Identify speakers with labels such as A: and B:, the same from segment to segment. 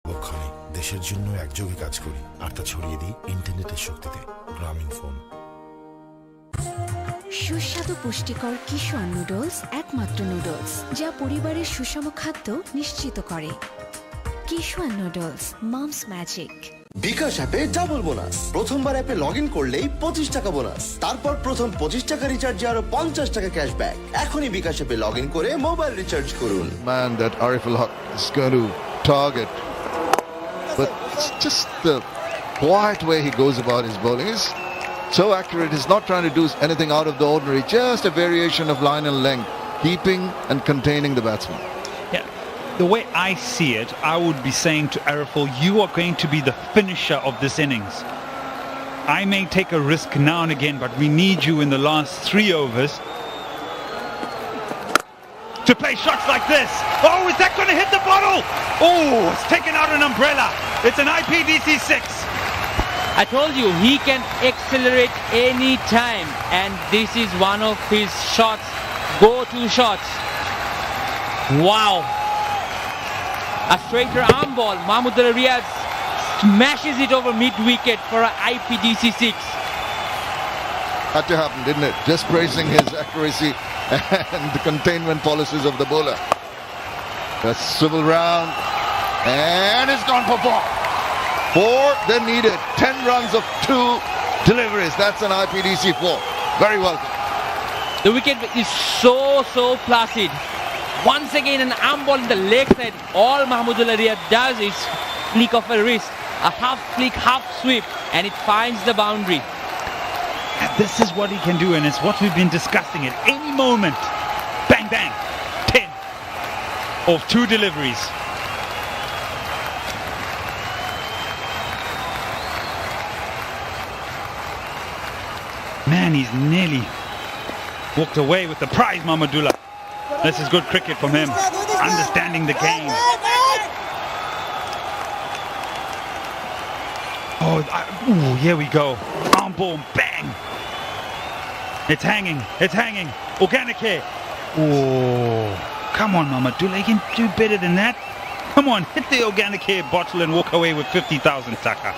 A: পক্ষণে দেশের জন্য একযোগে কাজ করি আর তা ছড়িয়ে দিই ইন্টারনেটের শক্তিতে। গ্রামীণ ফোন।
B: সুস্বাদু পুষ্টিকর কিশোর নুডলস একমাত্র নুডলস যা পরিবারের সুষম খাদ্য নিশ্চিত করে। কিশোর নুডলস, মমস ম্যাজিক।
C: বিকাশ অ্যাপে ডাবল বোনাস। প্রথমবার অ্যাপে লগ ইন করলেই 25 টাকা বোনাস, তারপর প্রথম 25 টাকা রিচার্জে আরো 50 টাকা ক্যাশব্যাক। এখনই বিকাশ অ্যাপে লগ ইন করে মোবাইল রিচার্জ করুন।
D: Man, that Ariful Haq is going to target, but it's just the quiet way he goes about his bowling is so accurate. He's not trying to do anything out of the ordinary, just a variation of line and length, keeping and containing the batsman.
E: Yeah, the way I see it, I would be saying to Ariful, you are going to be the finisher of this innings. I may take a risk now and again, but we need you in the last 3 overs to play shots like this. Oh, is that going to hit the bottle? Oh, it's taken out an umbrella. It's an IPDC 6.
F: I told you, he can accelerate any time, and this is one of his shots, go-to shots. Wow. A straighter arm ball, Mahmudullah Riyad smashes it over mid-wicket for an IPDC 6.
D: Had to happen, didn't it? Just praising his accuracy and the containment policies of the bowler. Let's swivel round, and it's gone for 4. 4, they needed 10 runs of 2 deliveries. That's an IPDC 4. Very welcome.
F: The wicket is so placid. Once again, an arm ball in the leg side. All Mahmudullah Riyad does is flick of a wrist, a half flick, half sweep, and it finds the boundary.
E: And this is what he can do, and it's what we've been discussing at any moment. Bang, bang. 10 of 2 deliveries. Man, he's nearly walked away with the prize, Mahmudullah. This is good cricket from him, understanding the game. Oh, here we go. Arm ball, bang. It's hanging, it's hanging. Organike. Oh, come on, Mahmudullah, you can do better than that. Come on, hit the Organike bottle and walk away with 50,000 taka.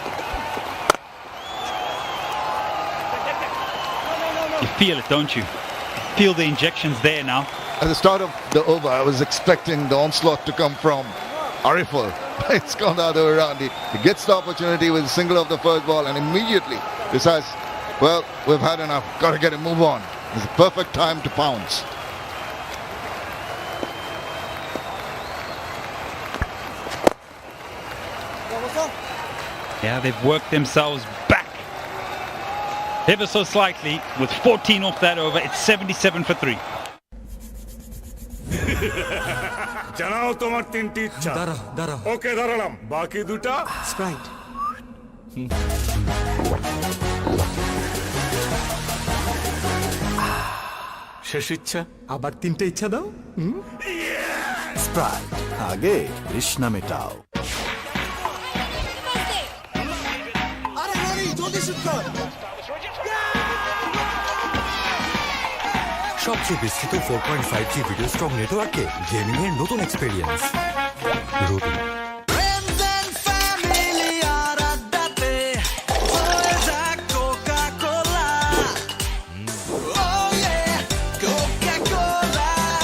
E: You feel it, don't you? Feel the injections there now.
D: At the start of the over, I was expecting the onslaught to come from Ariful. It's gone the other way around. He gets the opportunity with a single of the first ball and immediately decides, well, we've had enough. Got to get a move on. It's a perfect time to pounce.
E: Yeah, they've worked themselves back ever so slightly. With 14 off that over, it's 77 for 3.
G: জানাও তোমার 3টি ইচ্ছা।
H: দাঁড়াও।
G: ওকে, দাঁড়ালাম। বাকি 2টা
H: Sprite. শেষ ইচ্ছা। আবার 3টে ইচ্ছা দাও।
I: স্প্রাইট, আগে তৃষ্ণা মেটাও।
J: সবচেয়ে বিস্তৃত 4.5G ভিডিও স্ট্রং নেটওয়ার্কে গেমিং এর নতুন এক্সপেরিয়েন্স রুবি।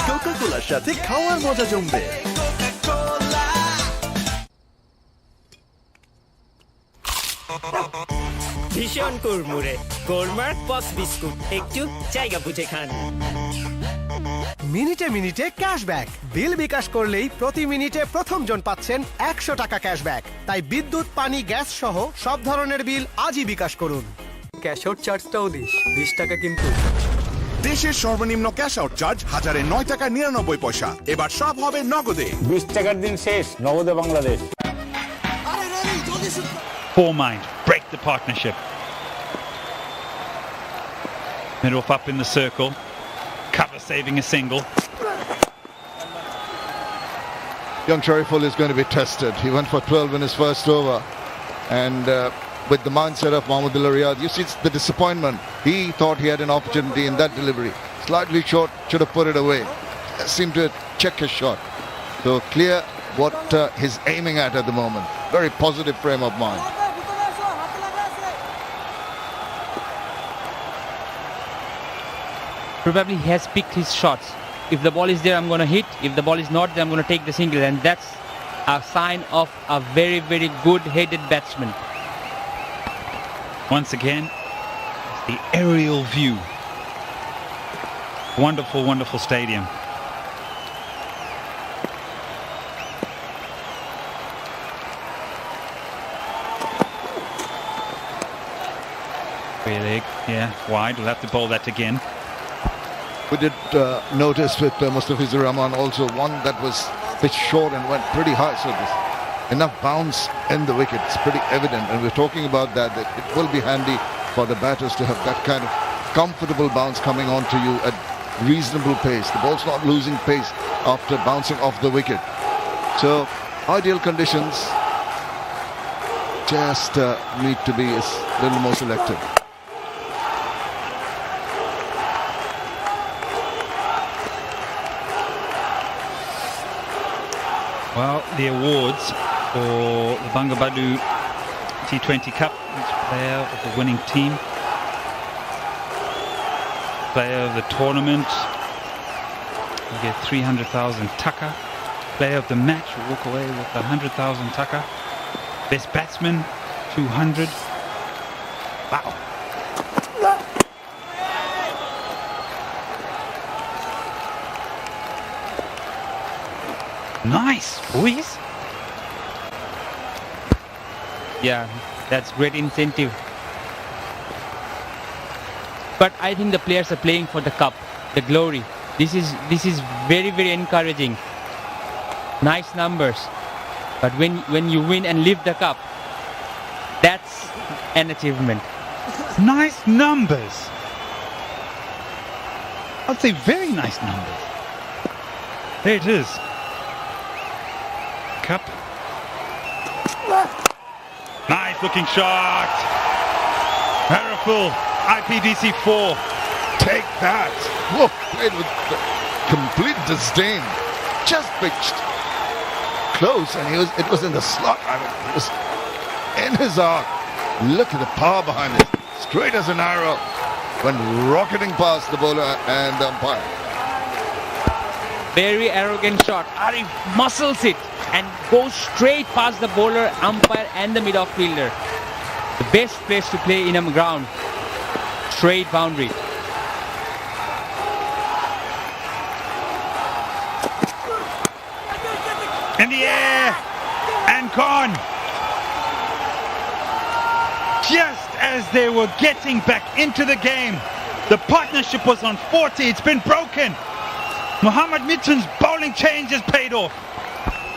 I: কোকা-কোলার সাথে খাওয়ার মজা জমবে।
K: ভীষণ কুড়মুড়ে গোলমার্ক পস বিস্কুট, একটু জায়গা বুঝে খান।
L: মিনিটে মিনিটে ক্যাশব্যাক। বিল বিকাশ করলেই প্রতি মিনিটে প্রথম জন পাচ্ছেন 100 টাকা ক্যাশব্যাক। তাই বিদ্যুৎ, পানি, গ্যাস সহ সব ধরনের বিল আজই বিকাশ করুন।
H: ক্যাশ আউট চার্জটাও 20 টাকা কিন্তু।
M: দেশের সর্বনিম্ন ক্যাশ আউট চার্জ 1009 টাকা 99 পয়সা। এবার সব হবে নগদে।
N: 20 টাকার দিন শেষ, নগদে Bangladesh.
E: Poor mind, break the partnership. Middle up in the circle, cover saving a single.
D: Young Shariful is going to be tested. He went for 12 in his first over, and with the mindset of Mahmudullah Riyad, you see the disappointment. He thought he had an opportunity in that delivery. Slightly short, should have put it away. Seemed to check his shot. So clear what he's aiming at the moment. Very positive frame of mind.
F: Probably he has picked his shots. If the ball is there, I'm going to hit. If the ball is not there, I'm going to take the single. And that's a sign of a very, very good-headed batsman.
E: Once again, the aerial view. Wonderful, wonderful stadium. Clear leg, yeah, wide. We'll have to bowl that again.
D: We did notice with Mustafizur Rahman also one that was pitched short and went pretty high. So there's enough bounce in the wicket. It's pretty evident. And we're talking about that it will be handy for the batters to have that kind of comfortable bounce coming on to you at reasonable pace. The ball's not losing pace after bouncing off the wicket. So ideal conditions, just need to be a little more selective.
E: Well, the awards for the Bangabadhu T20 Cup, each player of the winning team, player of the tournament, you get 300,000 taka. Player of the match will walk away with 100,000 taka. Best batsman, 200. Wow. Nice, boys.
F: Yeah, that's great incentive. But I think the players are playing for the cup, the glory. This is very, very encouraging. Nice numbers. But when you win and lift the cup, that's an achievement.
E: Nice numbers. I'd say very nice numbers. There it is. Cup. Nice looking shot. Powerful. IPDC 4.
D: Take that. Whoa, played with complete disdain. Just pitched close and it was in the slot. I mean, it was in his arc. Look at the power behind it. Straight as an arrow. Went rocketing past the bowler and the umpire.
F: Very arrogant shot. Arif muscles it and goes straight past the bowler, umpire and the mid-off fielder. The best place to play in a ground. Straight boundary.
E: In the air and gone. Just as they were getting back into the game, the partnership was on 40. It's been broken. Mohammad Mitchell's bowling change has paid off.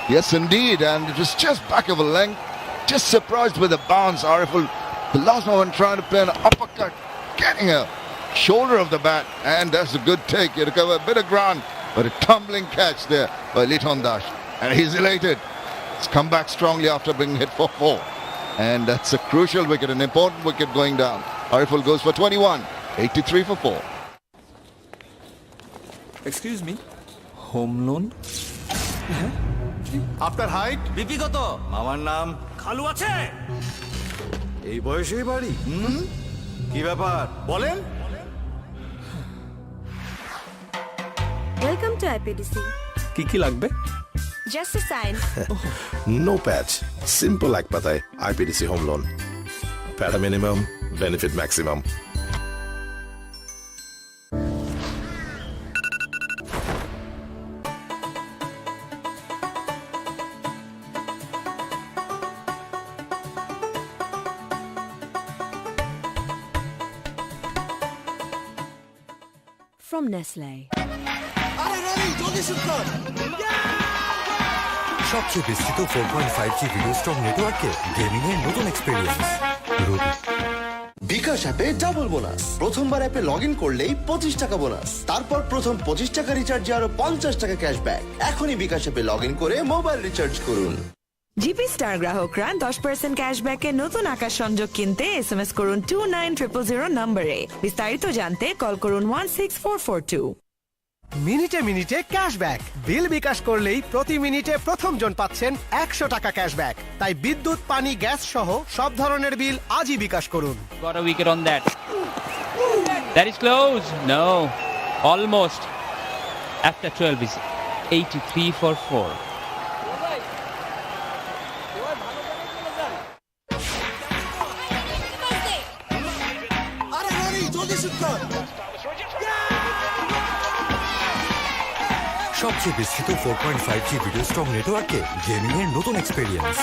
D: Yes, indeed, and it was just back of a length. Just surprised with the bounce. Ariful, the last moment, trying to play an uppercut, getting a shoulder of the bat, and that's a good take. You recover a bit of ground, but a tumbling catch there by Liton Dash, and he's elated. He's come back strongly after being hit for 4, and that's a crucial wicket, an important wicket going down. Ariful goes for 21, 83 for 4.
H: Excuse me home loan
I: আপনার height
K: BP কত?
I: আমার নাম
K: খালু আছে?
I: এই বয়সেই বাড়ি কি ব্যাপার বলেন
B: ওয়েলকাম টু আইপিডিসি।
H: কি কি লাগবে?
B: Just a sign.
A: No patch, simple এক পাতায় আইপিডিসি হোম লোন। প্যারা minimum, benefit maximum.
B: From Nestle.
J: সবচেয়ে বিস্তৃত 4.5G ভিডিও স্ট্রং নেটওয়ার্কে গেমিং এর নতুন এক্সপেরিয়েন্স রবি।
C: বিকাশ অ্যাপে ডাবল বোনাস। প্রথমবার অ্যাপে লগ ইন করলেই 25 টাকা বোনাস। তারপর প্রথম 25 টাকা রিচার্জে আরো 50 টাকা ক্যাশব্যাক। এখনই বিকাশ অ্যাপে লগ ইন করে মোবাইল রিচার্জ করুন।
O: জিপি স্টার গ্রাহকরা 10% ক্যাশব্যাকে নতুন আকাশ সংযোগ কিনতে এসএমএস করুন 29000 নম্বরে। বিস্তারিত জানতে কল করুন 16442।
L: মিনিটে মিনিটে ক্যাশব্যাক। বিল বিকাশ করলেই প্রতি মিনিটে প্রথম জন পাচ্ছেন 100 টাকা ক্যাশব্যাক। তাই বিদ্যুৎ, পানি, গ্যাস সহ সব ধরনের বিল আজই বিকাশ করুন।
F: Got a wicket on that. That is close. No, almost. After 12 is 83 for 4.
J: সবচেয়ে বিস্তৃত 4.5G ভিডিও স্ট্রং নেটওয়ার্কে গেমিং এর নতুন এক্সপেরিয়েন্স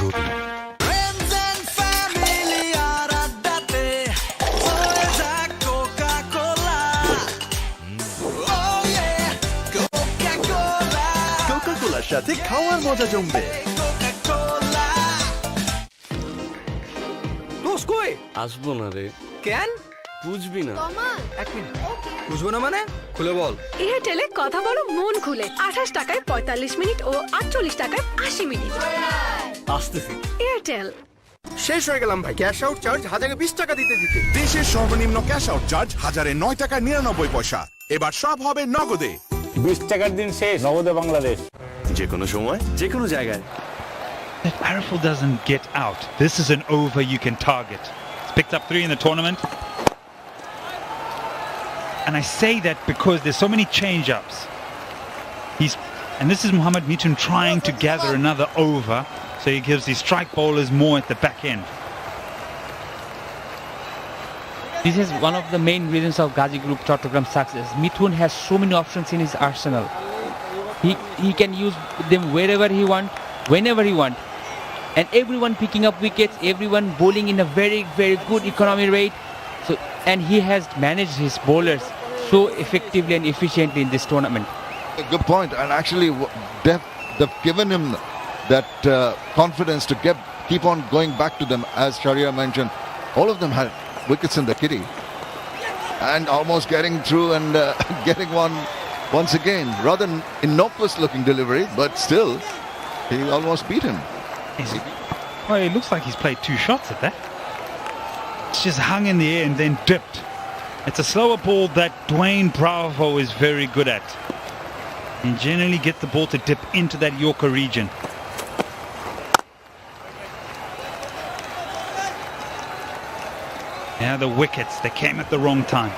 J: রুটি।
I: কোকা কোলার সাথে খাওয়ার মজা জমবে।
K: আসবো না রে।
H: কেন
K: বুঝবি না।
H: এক মিনিট বুঝবো না মানে খুলে বল।
P: এয়ারটেলে কথা বলো মন খুলে। 28 টাকায় 45 মিনিট ও 48 টাকায় 80 মিনিট।
H: আসতেছি।
P: এয়ারটেল।
L: শেষ হয়ে গেলাম ভাই। ক্যাশ আউট চার্জ 1020 টাকা দিতে।
M: দেশের সর্বনিম্ন ক্যাশ আউট চার্জ 1009 টাকা 99 পয়সা। এবার সব হবে নগদে।
N: 20 টাকার দিন শেষ, নগদে বাংলাদেশ।
I: যে কোনো সময় যে কোনো জায়গায়।
E: If Arifal doesn't get out, this is an over you can target. He's picked up 3 in the tournament. And I say that because there's so many change-ups. And this is Mohammad Mitun trying to gather another over, so he gives his strike bowlers more at the back end.
F: This is one of the main reasons of Gazi Group Chattogram success. Mithun has so many options in his arsenal. He can use them wherever he wants, whenever he wants. And everyone picking up wickets, everyone bowling in a very, very good economy rate. And he has managed his bowlers so effectively and efficiently in this tournament.
D: A good point. And actually, they've given him that confidence to keep on going back to them. As Sharia mentioned, all of them had wickets in the kitty. And almost getting through and getting one once again. Rather innocuous looking delivery, but still, he almost beat him.
E: Well, it looks like he's played 2 shots at that. It's just hung in the air and then dipped. It's a slower ball that Dwayne Bravo is very good at. And generally get the ball to dip into that Yorker region. Now the wickets, they came at the wrong time.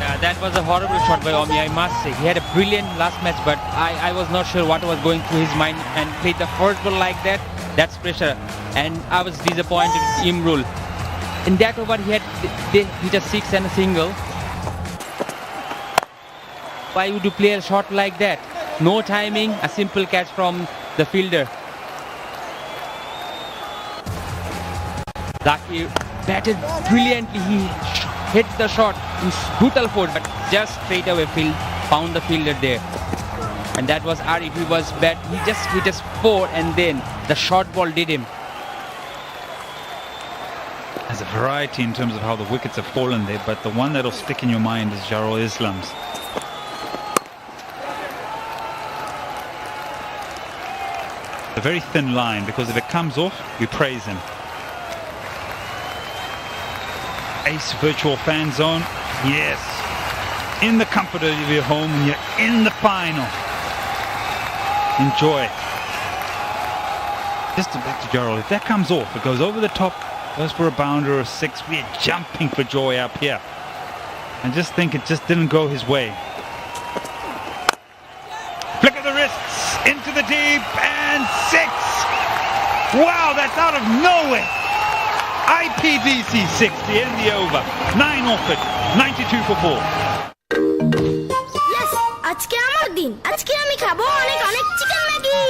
F: Yeah, that was a horrible shot by Omi, I must say. He had a brilliant last match, but I was not sure what was going through his mind, and played the first ball like that. That's pressure. And I was disappointed with Imrul. In that over, they hit a 6 and a single. Why would you play a shot like that? No timing, a simple catch from the fielder. Zakir batted brilliantly. He hit the shot in brutal force, but just straight away found the fielder there. And that was Arif. He was bad. He just hit us 4, and then the short ball did him.
E: There's a variety in terms of how the wickets have fallen there, but the one that'll stick in your mind is Jarul Islam's. A very thin line, because if it comes off, we praise him. Ace virtual fan zone. Yes. In the comfort of your home, and you're in the final. Enjoy. Just back to Jarul. If that comes off, it goes over the top, goes for a boundary or a 6. We're jumping for joy up here. I just think it just didn't go his way. Flick of the wrists into the deep, and 6. Wow, that's out of nowhere. IPVC 60 in the over. 9 off it. 92 for 4.
Q: Yes, আজকে আমার দিন। আজকে আমি খাবো অনেক অনেক chicken Maggi.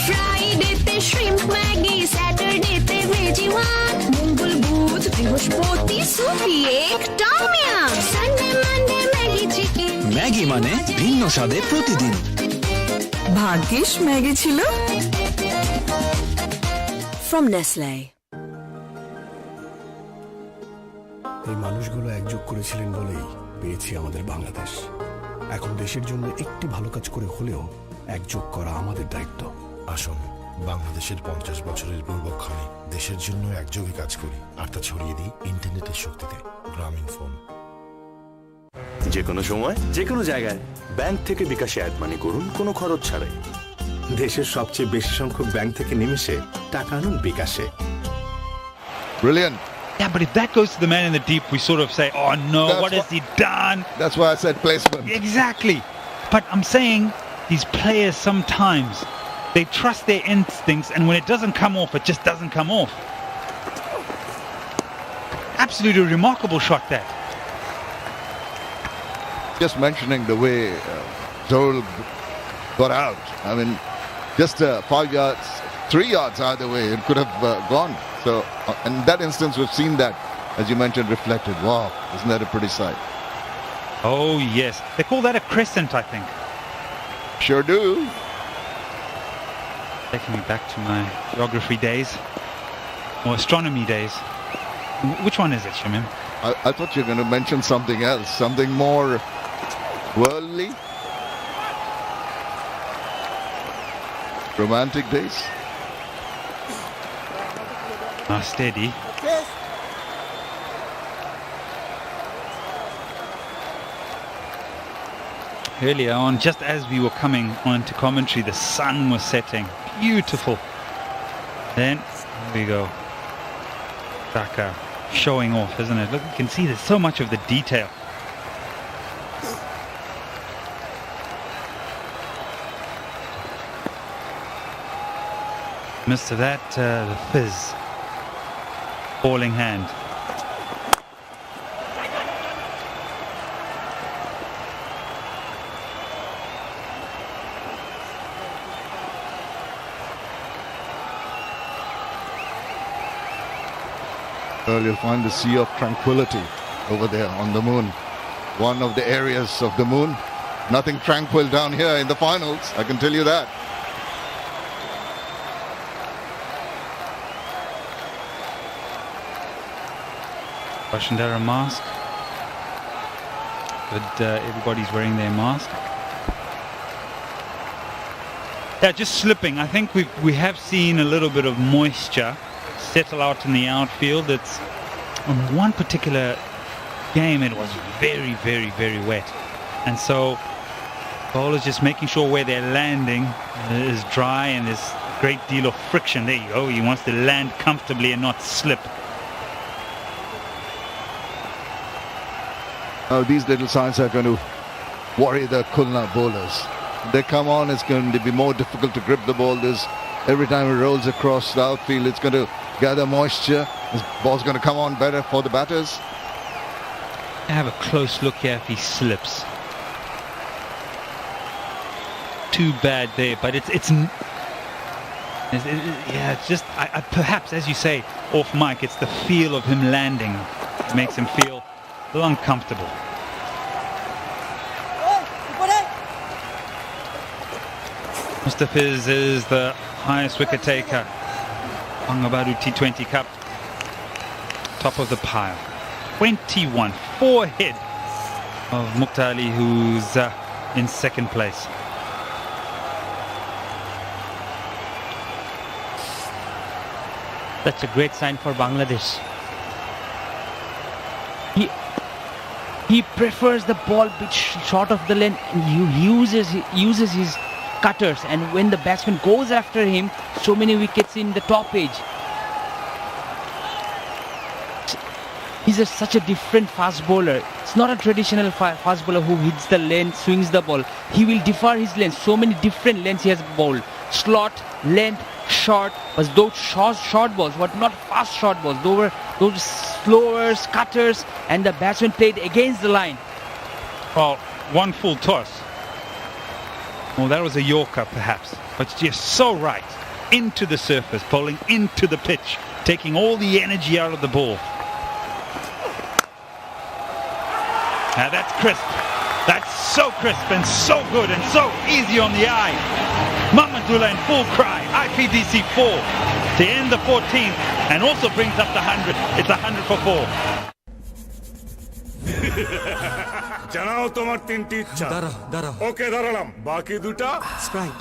Q: ফ্রাইডেতে shrimp Maggi, স্যাটারডেতে ভেজি ওয়ান, মঙ্গল বুধ বৃহস্পতি সুপি এক tom yum, Sunday Monday Maggi chicken.
I: Maggi মানে ভিন্ন স্বাদে প্রতিদিন।
O: ভাগ্যিস ম্যাগি ছিল। From Nestle.
R: এই মানুষগুলো একযোগ করেছিলেন বলেই পেয়েছি আমাদের বাংলাদেশ। এখন দেশের জন্য একটি ভালো কাজ করে হলেও একযোগ করা আমাদের দায়িত্ব। আসুন বাংলাদেশের 50 বছরের পূর্বক্ষণে দেশের জন্য একযোগে কাজ করি আর তা ছড়িয়ে দিই ইন্টারনেটের শক্তিতে। গ্রামীণ ফোন।
I: যে কোনো সময় যে কোনো জায়গায় ব্যাংক থেকে বিকাশে অ্যাড মানি করুন কোনো খরচ ছাড়াই। দেশের সবচেয়ে বেশি সংখ্যক ব্যাংক থেকে নিমেষে টাকা আনুন বিকাশে।
D: Brilliant.
E: Yeah, but if that goes to the man in the deep, we sort of say, oh no, what has he done?
D: That's why I said placement.
E: Exactly. But I'm saying these players sometimes, they trust their instincts, and when it doesn't come off, it just doesn't come off. Absolutely remarkable shot there.
D: Just mentioning the way Zorul got out. I mean, just 5 yards, 3 yards either way, it could have gone. So, in that instance, we've seen that, as you mentioned, reflected. Wow, isn't that a pretty sight?
E: Oh, yes. They call that a crescent, I think.
D: Sure do.
E: Taking me back to my geography days, or astronomy days. Which one is it, Shamim?
D: I thought you were going to mention something else, something more worldly. Romantic days.
E: Steady. Earlier on, just as we were coming onto commentary, the sun was setting. Beautiful. Then, here we go. Saka showing off, isn't it? Look, you can see there's so much of the detail. Midst of that, the fizz. Falling hand.
D: Well, you'll find the sea of tranquility over there on the moon. One of the areas of the moon. Nothing tranquil down here in the finals, I can tell you that.
E: Bashundara mask. But everybody's wearing their mask. Yeah, just slipping. I think we have seen a little bit of moisture settle out in the outfield. It's on one particular game it was very, very, very wet, and so bowlers just making sure where they're landing is dry, and there's a great deal of friction. There you go. He wants to land comfortably and not slip.
D: Now these little signs are going to worry the Khulna bowlers. They come on, it's going to be more difficult to grip the ball. Every time it rolls across the outfield, it's going to gather moisture. This ball's going to come on better for the batters.
E: Have a close look here if he slips. Too bad there, but it's just perhaps, as you say off mic, it's the feel of him landing. It makes him feel a little uncomfortable. Mustafiz is the highest wicket taker. Bangabadu T20 Cup, top of the pile. 21, 4 ahead of Muqtali, who's in second place.
F: That's a great sign for Bangladesh. He prefers the ball bit short of the length, and he uses his cutters, and when the batsman goes after him, so many wickets in the top edge. He's such a different fast bowler. It's not a traditional fast bowler who hits the length, swings the ball. He will differ his length. So many different lengths he has bowled. Slot, length, short. But those short balls were not fast short balls. Those slower cutters, and the batsman played against the line.
E: Well, one full toss. Well, that was a Yorker perhaps, but just so right. Into the surface, bowling into the pitch, taking all the energy out of the ball. Now that's crisp. That's so crisp and so good and so easy on the eye. Mamadullah in full cry. IPDC 4 to end the 14th and also brings up the 100. It's 100 for 4.
G: জানাও তোমার তিনটি ইচ্ছা। ওকে দাঁড়ালাম, বাকি দুটা
H: Sprite.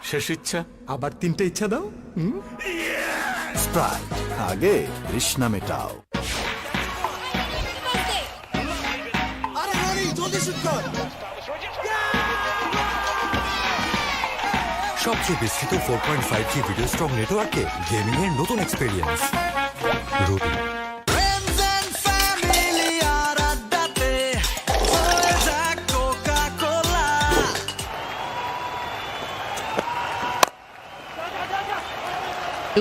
I: শেষ ইচ্ছা
L: আবার 3টে ইচ্ছা দাও।
R: স্প্রাইট আগে তৃষ্ণা মেটাও।
J: সবচেয়ে বিস্তৃত 4.5G ভিডিও স্ট্রং নেটওয়ার্কে গেমিং এর নতুন experience Ruby.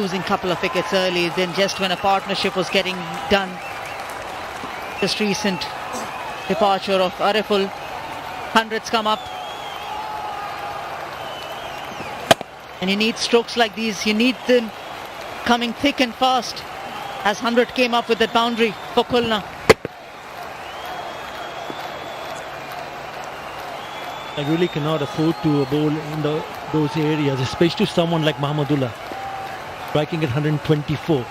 S: Losing couple of wickets early, then just when a partnership was getting done, just recent departure of Ariful, hundreds come up. And you need strokes like these, you need them coming thick and fast, as 100 came up with that boundary for Khulna.
T: I really cannot afford to bowl in those areas, especially to someone like Mahmudullah, striking at 124.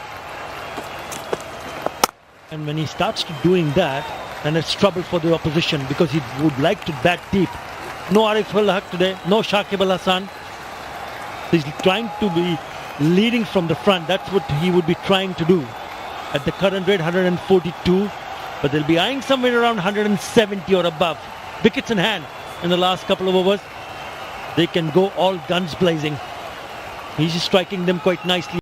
T: And when he starts to doing that, then it's trouble for the opposition because he would like to bat deep. No Arif al Haq today, no Shakib al Hasan. He's trying to be leading from the front. That's what he would be trying to do. At the current rate, 142, but they'll be eyeing somewhere around 170 or above. Wickets in hand in the last couple of overs. They can go all guns blazing. He's just striking them quite nicely.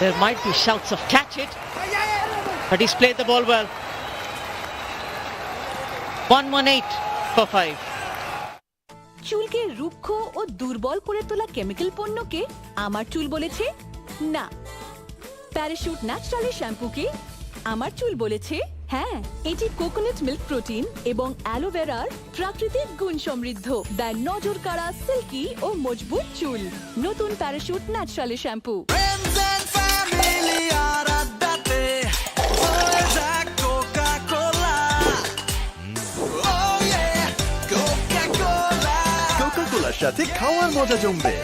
S: There might be shouts of catch it, but he's played the ball well. 118 for 5.
P: চুলকে রুক্ষ ও দুর্বল করে তোলা chemical পণ্যকে আমার চুল বলেছে না। Parachute naturally শ্যাম্পুকে আমার চুল বলেছে হ্যাঁ। এটি কোকোনাট মিল্ক প্রোটিন এবং অ্যালোভেরার প্রাকৃতিক গুণ সমৃদ্ধ, দেয় নজর কাড়া সিল্কি ও মজবুত চুল। নতুন প্যারাশুট ন্যাচারালি শ্যাম্পু।
C: কোকা-কোলার সাথে খাওয়ার মজা জমবে।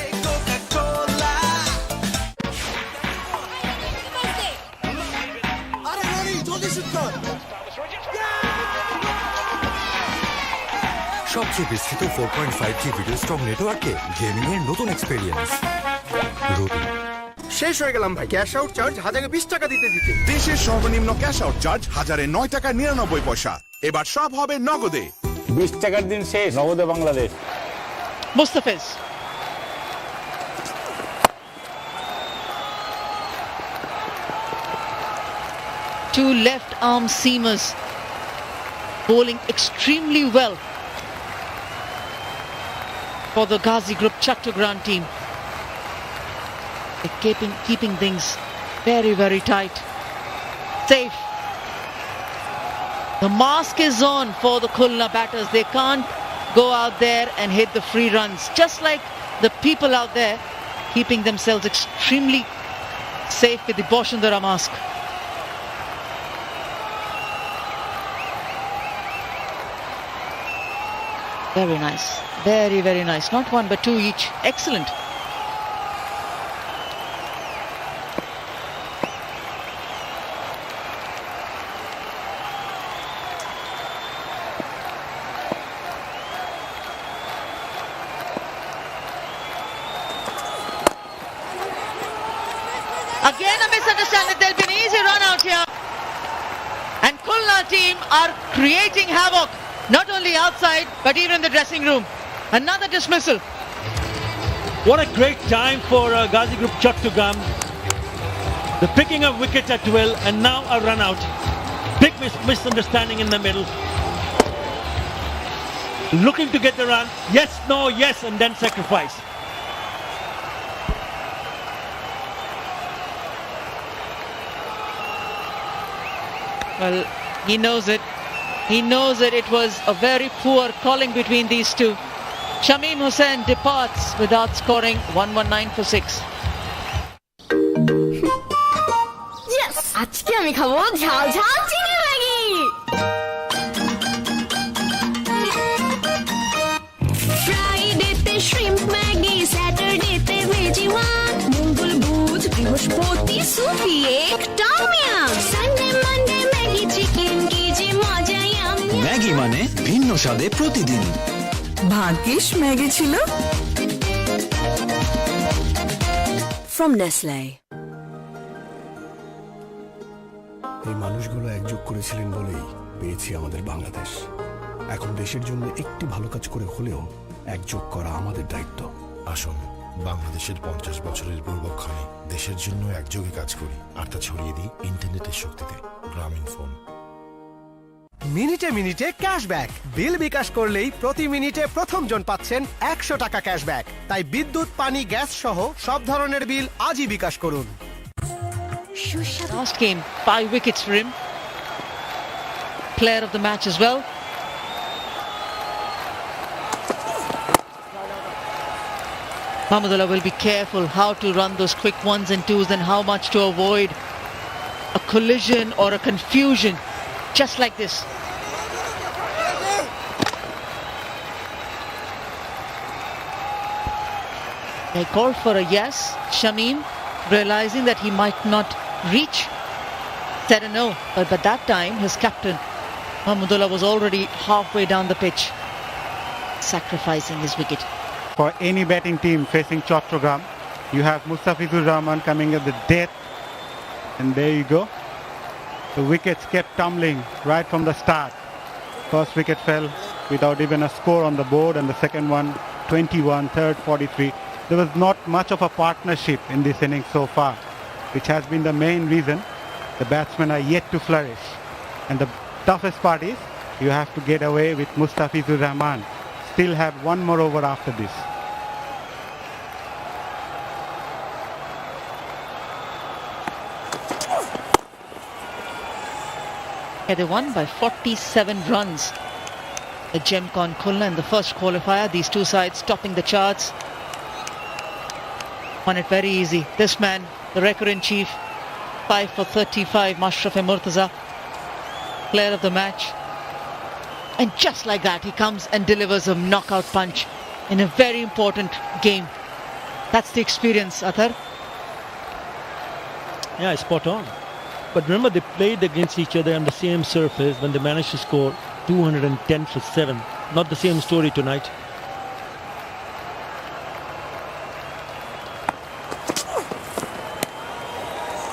J: সবচেয়ে বিস্তৃত 4.5G ভিডিও স্ট্রং নেটওয়ার্কে গেমিং এর নতুন এক্সপেরিয়েন্স। রবি
L: শেষ হয়ে গেলাম ভাই, ক্যাশ আউট চার্জ 1020 টাকা দিতে দিতে।
M: দেশের সর্বনিম্ন ক্যাশ আউট চার্জ 1009 টাকা 99 পয়সা। এবার সব হবে নগদে।
N: 20 টাকার দিন শেষ, নগদে Bangladesh.
S: Mustafiz. Two left arm seamers bowling extremely well for the Gazi Group Chattogram team. They're keeping things very, very tight. Safe. The mask is on for the Khulna batters. They can't go out there and hit the free runs. Just like the people out there keeping themselves extremely safe with the Boshundara mask. Very nice. Very, very nice. Not one but two each. Excellent. Again a misunderstanding. There'll be an easy run out here. And Khulna team are creating havoc, not only outside, but even in the dressing room. Another dismissal.
T: What a great time for Gazi Group Chattogram. The picking of wickets at will, and now a run out. Big misunderstanding in the middle. Looking to get the run. Yes, no, yes, and then sacrifice.
S: Well, he knows it. He knows that it was a very poor calling between these two. Shamim Hussain departs without scoring. 119 for 6.
Q: Yes! আজকে আমি খাবো ঝাল ঝাল চিনি Maggi. ফ্রাইডেতে shrimp Maggi, স্যাটারডেতে veggie one, মঙ্গল বুধ বৃহস্পতি সুপি এক tom yum, Sunday Monday Maggi chicken, কি যে মজা ইয়াম।
U: ম্যাগি মানে ভিন্ন স্বাদে প্রতিদিন।
O: ভাগ্যিস ম্যাগি ছিল। From Nestle.
R: এই মানুষগুলো একযোগ করেছিলেন বলেই পেয়েছি আমাদের বাংলাদেশ। এখন দেশের জন্য একটি ভালো কাজ করে হলেও একযোগ করা আমাদের দায়িত্ব। আসুন বাংলাদেশের 50 বছরের পূর্বক্ষণে দেশের জন্য একযোগে কাজ করি, আর তা ছড়িয়ে দিই ইন্টারনেটের শক্তিতে। গ্রামীণ ফোন।
L: মিনিটে মিনিটে ক্যাশব্যাক। বিল বিকাশ করলেই প্রতি মিনিটে প্রথম জন পাচ্ছেন 100 টাকা ক্যাশব্যাক। তাই বিদ্যুৎ, পানি, গ্যাস সহ সব ধরনের বিল আজই বিকাশ করুন।
S: Last game, 5 wickets for him. Player of the match as well. Mahmudullah will be careful how to run those quick ones and twos and how much to avoid a collision or a confusion just like this. They called for a yes. Shamim, realizing that he might not reach, said a no. But by that time, his captain, Mahmudullah, was already halfway down the pitch, sacrificing his wicket.
E: For any batting team facing Chattogram, you have Mustafizur Rahman coming at the death, and there you go. The wickets kept tumbling right from the start. First wicket fell without even a score on the board, and the second one 21, third 43. There was not much of a partnership in this innings so far.
A: which has been the main reason the batsmen are yet to flourish. And the toughest part is you have to get away with Mustafizur Rahman. Still have one more over after this.
S: Yeah, they won by 47 runs. The Gemcon Khulna in the first qualifier. These two sides topping the charts. Won it very easy. This man, the record-in-chief, 5 for 35, Mashraf Murtaza, player of the match. And just like that, he comes and delivers a knockout punch in a very important game. That's the experience, Athar.
T: Yeah, spot on. But remember, they played against each other on the same surface when they managed to score 210 for 7. Not the same story tonight.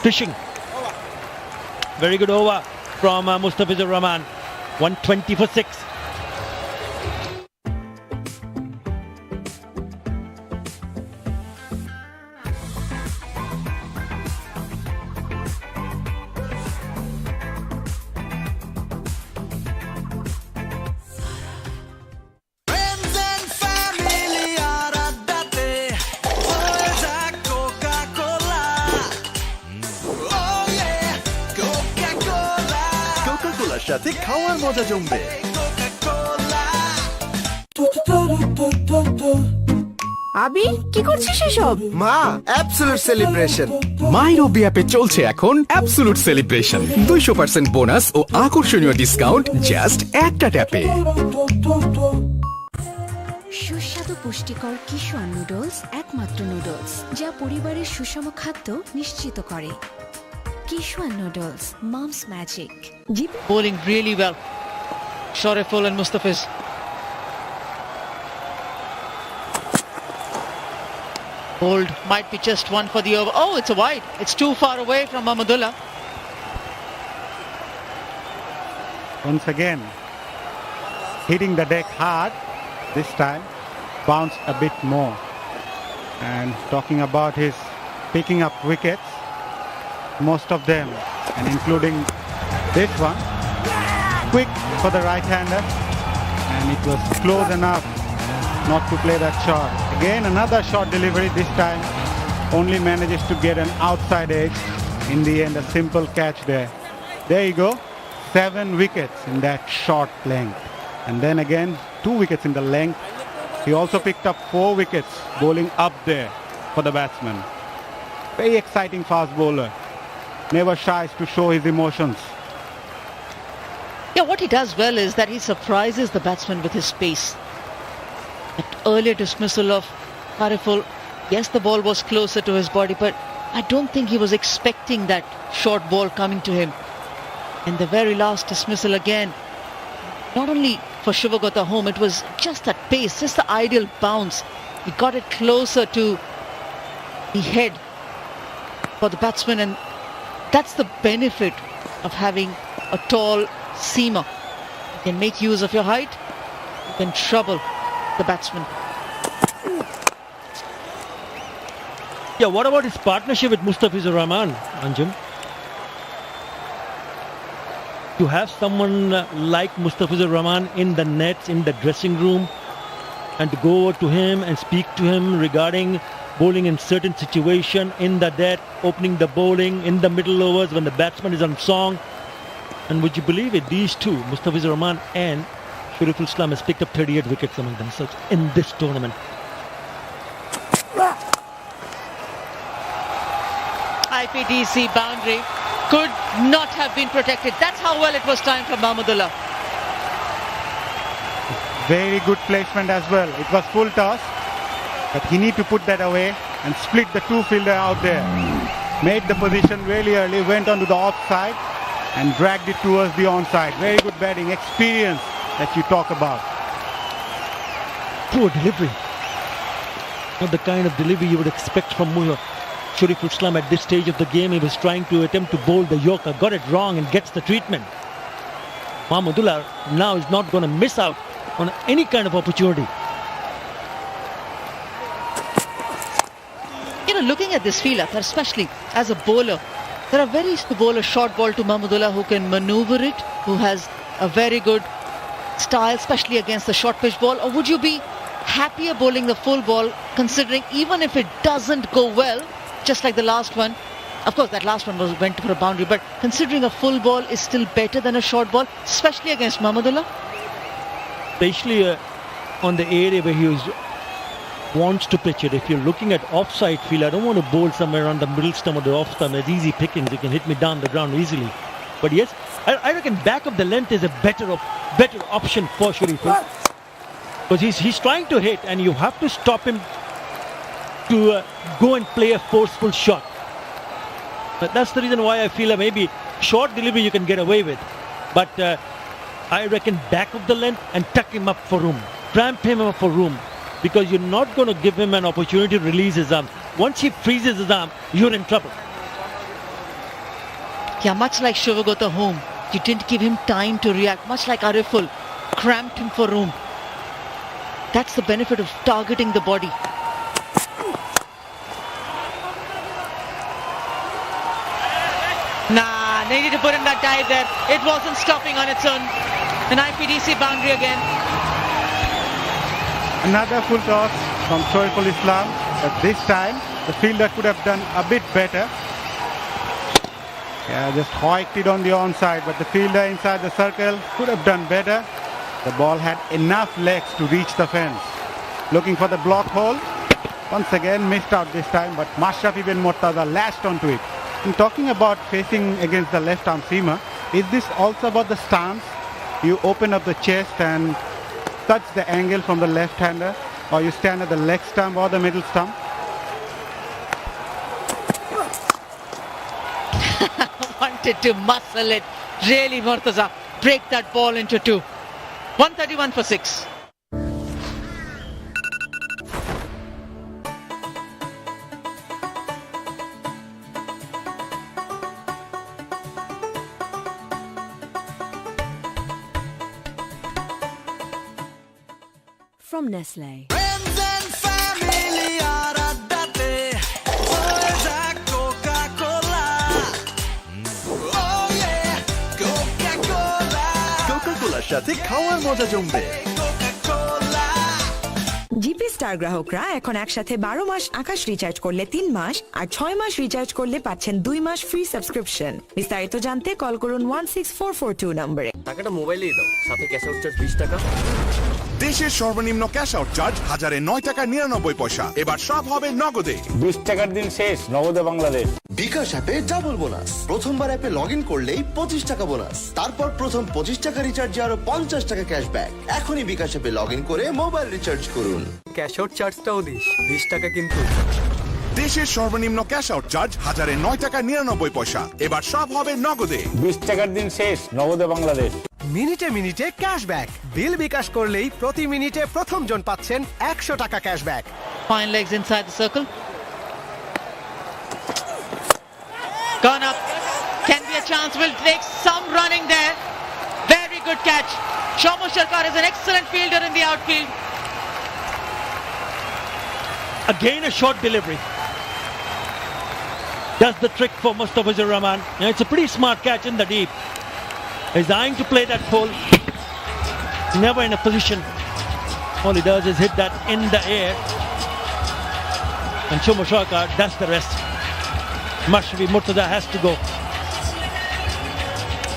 T: Fishing. Very good over from Mustafizur Rahman. 120 for 6.
V: সাথে খাওয়ার মজা জমবে।
O: আবি কি করছিস এসব?
L: মা, absolute celebration.
V: MyRobi অ্যাপে চলছে এখন অ্যাবসলিউট সেলিব্রেশন। 200% বোনাস ও আকর্ষণীয় ডিসকাউন্ট জাস্ট একটা ট্যাপে।
B: সুস্বাদু পুষ্টিকর কিশোর নুডলস একমাত্র নুডলস যা পরিবারের সুষম খাদ্য নিশ্চিত করে। কিশোর noodles, Mom's Magic.
S: Bowling really well. Shoreful and Mustafiz. Bowled, might be just one for the over. Oh, it's a wide. It's too far away from Mahmudullah.
A: Once again, hitting the deck hard. This time, bounced a bit more. And talking about his picking up wickets, most of them, and including this one, quick for the right-hander, and it was close enough not to play that shot. Again, another short delivery, this time only manages to get an outside edge. In the end, a simple catch there. There you go, 7 wickets in that short length. And then again, 2 wickets in the length. He also picked up 4 wickets bowling up there for the batsman. Very exciting fast bowler. Never shies to show his emotions.
S: Yeah, what he does well is that he surprises the batsman with his pace. That earlier dismissal of Hariful, yes, the ball was closer to his body, but I don't think he was expecting that short ball coming to him. And the very last dismissal again, not only for Shivagota home, it was just that pace, just the ideal bounce. He got it closer to the head for the batsman, and that's the benefit of having a tall seamer. You can make use of your height, you can trouble the batsman.
T: Yeah, what about his partnership with Mustafizur Rahman, Anjum? To have someone like Mustafizur Rahman in the nets, in the dressing room, and to go over to him and speak to him regarding bowling in certain situation, in the dead, opening the bowling, in the middle overs when the batsman is on song. And would you believe it, these two, Mustafizur Rahman and Shuriful Islam, has picked up 38 wickets among themselves in this tournament.
S: IPDC boundary could not have been protected. That's how well it was timed from Mahmudullah.
A: Very good placement as well. It was full toss, but he need to put that away and split the two fielder out there. Made the position really early, went onto the offside and dragged it towards the onside. Very good batting, experience that you talk about.
T: Poor delivery. Not the kind of delivery you would expect from Shuriful Islam at this stage of the game. He was trying to attempt to bowl the Yorker, got it wrong and gets the treatment. Mahmudullah now is not going to miss out on any kind of opportunity.
S: You know, looking at this field, Athar, especially as a bowler, there are very few bowlers short ball to Mahmudullah who can maneuver it, who has a very good style, especially against the short pitch ball. Or would you be happier bowling the full ball, considering even if it doesn't go well, just like the last one? Of course, that last one went for a boundary, but considering a full ball is still better than a short ball, especially against Mahmudullah?
T: Especially on the area where he wants to pitch it. If you're looking at offside field, I don't want to bowl somewhere on the middle stump or the off stump. It's easy pickings. You can hit me down the ground easily. But yes, I reckon back of the length is a better option for Sharif. Because he's trying to hit and you have to stop him to go and play a forceful shot. But that's the reason why I feel maybe short delivery you can get away with. But I reckon back of the length and tuck him up for room. Cramp him up for room. Because you're not going to give him an opportunity to release his arm. Once he freezes his arm, you're in trouble.
S: Yeah, much like Shivagota home, you didn't give him time to react. Much like Ariful, cramped him for room. That's the benefit of targeting the body. Nah, needed to put in that dive there. It wasn't stopping on its own. An IPDC boundary again.
A: Another full toss from Shoaibul Islam, but this time the fielder could have done a bit better. Yeah, just hoiked it on the onside, but the fielder inside the circle could have done better. The ball had enough legs to reach the fence. Looking for the block hole. Once again missed out this time, but Mashrafi bin Murtaza lashed onto it. And talking about facing against the left arm seamer, is this also about the stance? You open up the chest and touch the angle from the left-hander, or you stand at the leg stump or the middle stump?
S: Wanted to muscle it. Really, Murtaza. Break that ball into two. 131 for 6.
B: From Nestle.
D: কোকা-কোলার সাথে খাওয়ার মজা জমবে।
O: GP star গ্রাহকরা এখন একসাথে 12 মাস আকাশ recharge করলে 3 মাস আর 6 মাস recharge করলে পাচ্ছেন 2 মাস ফ্রি সাবস্ক্রিপশন। বিস্তারিত জানতে কল করুন 16442 নম্বরে।
H: টাকাটা মোবাইলেই দাও, সাথে ক্যাশ আউট চার্জ 20 টাকা।
M: দেশের সর্বনিম্ন ক্যাশ আউট চার্জ 1009 টাকা 99 পয়সা। এবার সব হবে নগদে।
N: 20 টাকার দিন শেষ, নগদে বাংলাদেশ।
C: বিকাশ অ্যাপে ডাবল বোনাস। প্রথমবার অ্যাপে লগ ইন করলেই 25 টাকা বোনাস। তারপর প্রথম 25 টাকা রিচার্জে আরো 50 টাকা ক্যাশব্যাক। এখনই বিকাশ অ্যাপে লগ ইন করে মোবাইল রিচার্জ করুন।
H: ক্যাশ আউট চার্জটাও দিস, 20 টাকা কিন্তু।
M: দেশের সর্বনিম্ন ক্যাশ আউট চার্জ 1009 টাকা 99 পয়সা। এবার সব হবে নগদে।
N: 20 টাকার দিন শেষ, নগদে বাংলাদেশ।
L: মিনিটে মিনিটে ক্যাশব্যাক। বিল বিকাশ করলেই প্রতি মিনিটে প্রথম জন পাচ্ছেন 100 টাকা cashback.
S: Fine legs inside the circle. Gone up. Can be a chance. Will take some running there. Very good catch. Shomu Sharkar is an excellent fielder in the outfield.
T: Again a short delivery. Does the trick for Mustafizur Rahman. It's a pretty smart catch in the deep. He's eyeing to play that pole. Never in a position. All he does is hit that in the air. And Shomu Sharkar does the rest. Mashrafi Murtaza has to go.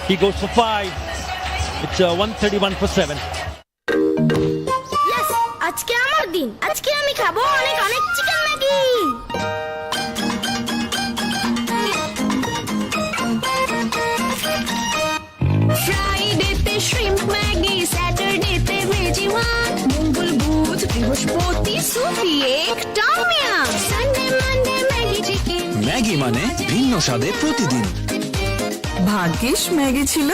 T: He goes for 5. It's 131 for 7.
Q: Yes, আজকে আমার দিন। আজকে আমি খাবো অনেক অনেক chicken Maggi. ফ্রাইডেতে shrimp Maggi, স্যাটারডেতে ভেজি ওয়ান, মঙ্গল বুধ বৃহস্পতি সুপি এক tom yum, Sunday Monday Maggi chicken.
U: Maggi মানে ভিন্ন স্বাদে প্রতিদিন।
O: ভাগ্যিস ম্যাগি ছিল।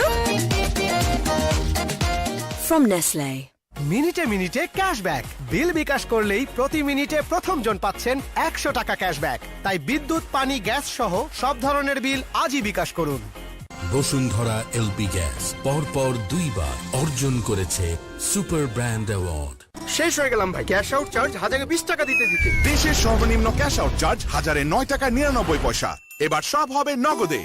B: From Nestle.
L: মিনিটে মিনিটে ক্যাশব্যাক। বিল বিকাশ করলেই প্রতি মিনিটে প্রথম জন পাচ্ছেন 100 টাকা ক্যাশব্যাক। তাই বিদ্যুৎ, পানি, গ্যাস সহ সব ধরনের বিল আজই বিকাশ করুন।
R: বসুন্ধরা এলপি গ্যাস পরপর 2 বার অর্জন করেছে সুপার ব্র্যান্ড অ্যাওয়ার্ড।
L: শেষ হয়ে গেলাম ভাই, ক্যাশ আউট চার্জ 1020 টাকা দিতে দিতে।
M: দেশের সর্বনিম্ন ক্যাশ আউট চার্জ 1009.99 এবার সব হবে নগদে।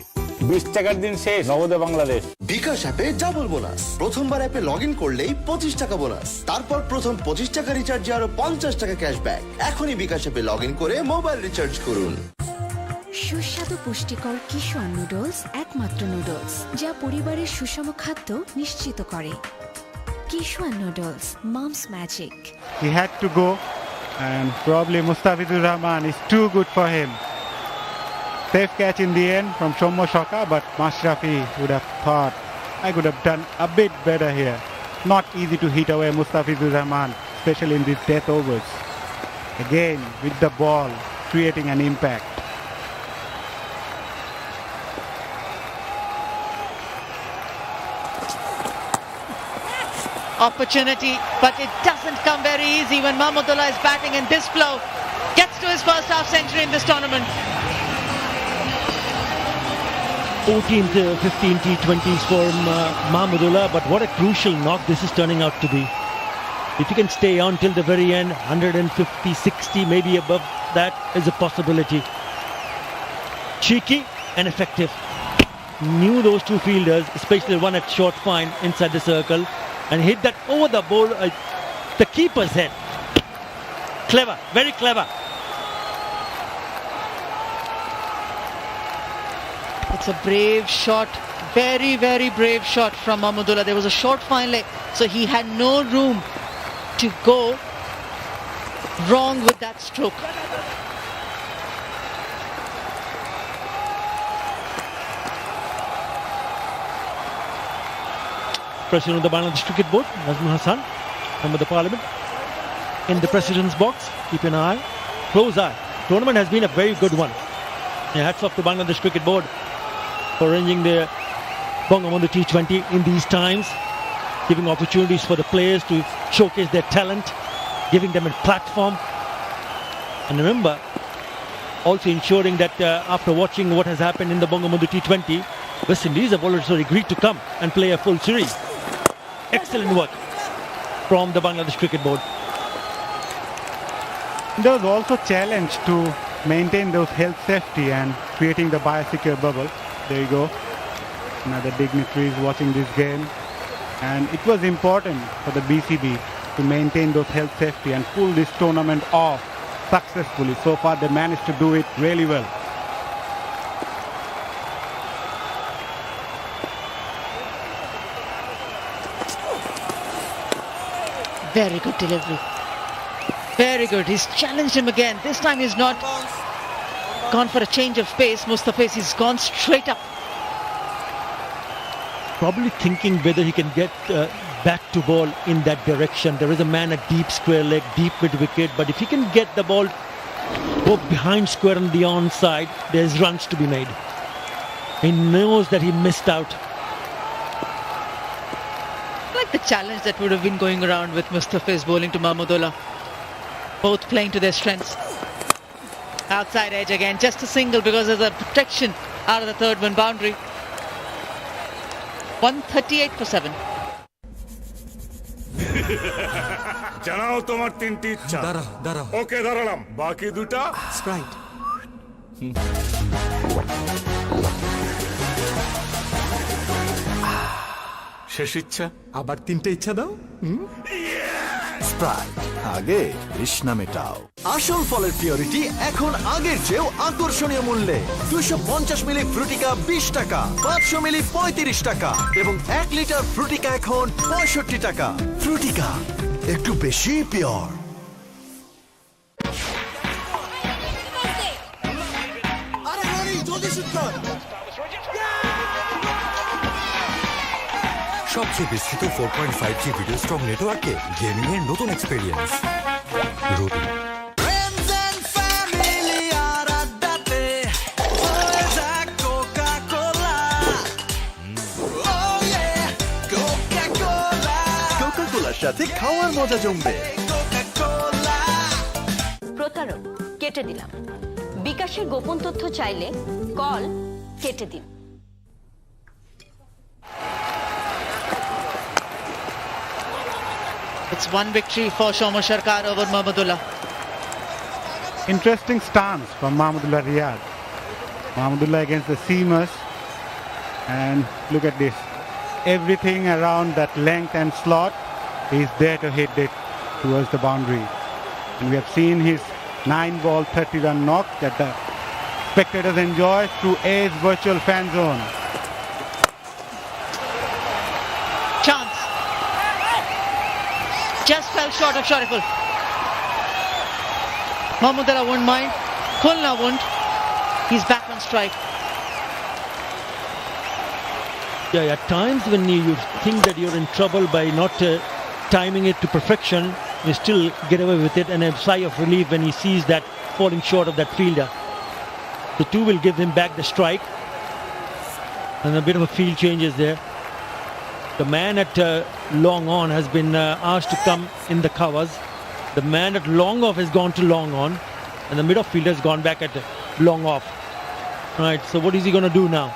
N: 20 টাকার দিন শেষ, নগদে বাংলাদেশ।
C: বিকাশ অ্যাপে ডাবল বোনাস। প্রথমবার অ্যাপে লগ ইন করলেই 25 টাকা বোনাস। তারপর প্রথম 25 টাকা রিচার্জে আরো 50 টাকা ক্যাশব্যাক। এখনই বিকাশ অ্যাপে লগ ইন করে মোবাইল রিচার্জ করুন।
B: সুস্বাদু পুষ্টিকর কিশোর নুডলস, একমাত্র নুডলস যা পরিবারের সুষম খাদ্য নিশ্চিত করে। কিশোর noodles, moms magic.
A: He had to go, and probably Mustafizur Rahman is too good for him. Safe catch in the end from Shomo Shoka, but Mashrafi would have thought, I could have done a bit better here. Not easy to hit away Mustafizur Rahman, especially in these death overs. Again, with the ball, creating an impact.
S: Opportunity, but it doesn't come very easy when Mahmudullah is batting in this flow. Gets to his first half century in this tournament.
T: 14th, 15 T20s for Mahmudullah, but what a crucial knock this is turning out to be. If he can stay on till the very end, 150, 60, maybe above that is a possibility. Cheeky and effective. Knew those two fielders, especially one at short fine inside the circle, and hit that over the ball, the keeper's head. Clever, very clever.
S: It's a brave shot, very, very brave shot from Mahmudullah. There was a short fine leg, so he had no room to go wrong with that stroke.
T: President of the Bangladesh Cricket Board, Nazmul Hassan, member of the Parliament, in the President's box. Keep an eye, close eye. Tournament has been a very good one. And hats off to Bangladesh Cricket Board for arranging the Bangabandhu T20 in these times, giving opportunities for the players to showcase their talent, giving them a platform. And remember, also ensuring that after watching what has happened in the Bangabandhu T20, West Indies have also agreed to come and play a full series. Excellent work from the Bangladesh Cricket Board.
A: There was also challenge to maintain those health safety and creating the biosecure bubble. There you go. Another dignitaries watching this game. And it was important for the BCB to maintain those health safety and pull this tournament off successfully. So far they managed to do it really well.
S: Very good delivery. Very good. He's challenged him again. This time he's not gone for a change of pace. Mustafiz, he's gone straight up.
T: Probably thinking whether he can get back to ball in that direction. There is a man at deep square leg, deep mid wicket, but if he can get the ball go behind square on the onside, there's runs to be made. He knows that he missed out.
S: Like the challenge that would have been going around with Mustafiz bowling to Mahmudullah. Both playing to their strengths. Outside edge again, just a single because there's a protection out of the third man boundary. 138 for 7.
G: জানাও তোমার তিনটি ইচ্ছা।
J: দাঁড়াও।
G: ওকে দাঁড়ালাম, বাকি দুটা
J: Sprite.
I: শেষ ইচ্ছা।
J: আবার 3টে ইচ্ছা দাও।
D: স্প্রাইট, আগে তৃষ্ণা মেটাও। আসল ফলের পিওরিটি এখন আগের চেয়েও আকর্ষণীয় মূল্যে। 250 মিলি ফ্রুটিকা 20 টাকা, 500 মিলি 35 টাকা এবং 1 লিটার ফ্রুটিকা এখন 65 টাকা। ফ্রুটিকা একটু বেশি পিওর।
J: সবচেয়ে বিস্তৃত 4.5G ভিডিও স্ট্রং নেটওয়ার্কে গেমিং এর নতুন এক্সপেরিয়েন্স। রুবি
D: কোকা-কোলার সাথে খাওয়ার মজা জমবে।
P: প্রতারক কেটে দিলাম। বিকাশের গোপন তথ্য চাইলে কল কেটে দিন।
S: It's one victory for Shomo Sharkar over Mahmudullah.
A: Interesting stance from Mahmudullah Riyad. Mahmudullah against the seamers. And look at this. Everything around that length and slot is there to hit it towards the boundary. And we have seen his 9-ball 30-run knock that the spectators enjoy through A's virtual fan zone.
S: Chance. Just fell short of Shariful. Mahmudullah won't mind. Khulna won't. He's back on strike.
T: Yeah, at times when you think that you're in trouble by not timing it to perfection, you still get away with it, and a sigh of relief when he sees that falling short of that fielder. The two will give him back the strike, and a bit of a field changes there. The man at long on has been asked to come in the covers. The man at long off has gone to long on, and the middle fielder has gone back at long off. Right, so what is he going to do now?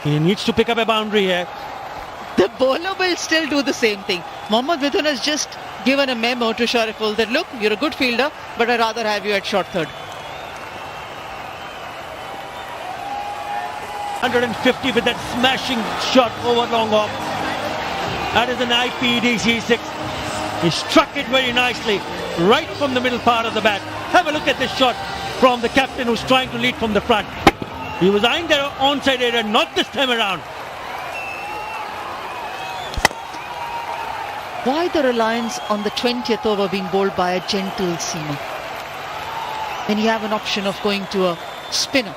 T: He needs to pick up a boundary here.
S: The bowler will still do the same thing. Mohammad Mithun has just given a memo to Shariful that, look, you're a good fielder, but I'd rather have you at short third.
T: 150 with that smashing shot over long off. That is an IPDC 6. He struck it very nicely, right from the middle part of the bat. Have a look at this shot from the captain who's trying to lead from the front. He was eyeing the onside area, not this time around.
S: Why the reliance on the 20th over being bowled by a gentle seamer? Then you have an option of going to a spinner.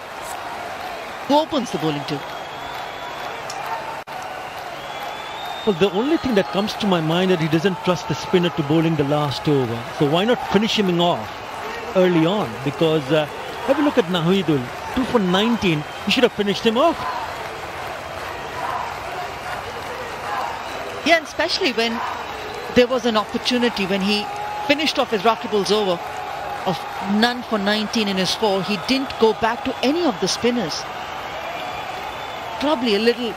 S: Who opens the bowling to?
T: Well, the only thing that comes to my mind is that he doesn't trust the spinner to bowling the last over. So why not finish him off early on? Because have a look at Nahidul. 2 for 19. He should have finished him off.
S: Yeah, and especially when there was an opportunity when he finished off his Rakibul's over of none for 19 in his 4. He didn't go back to any of the spinners. Probably a little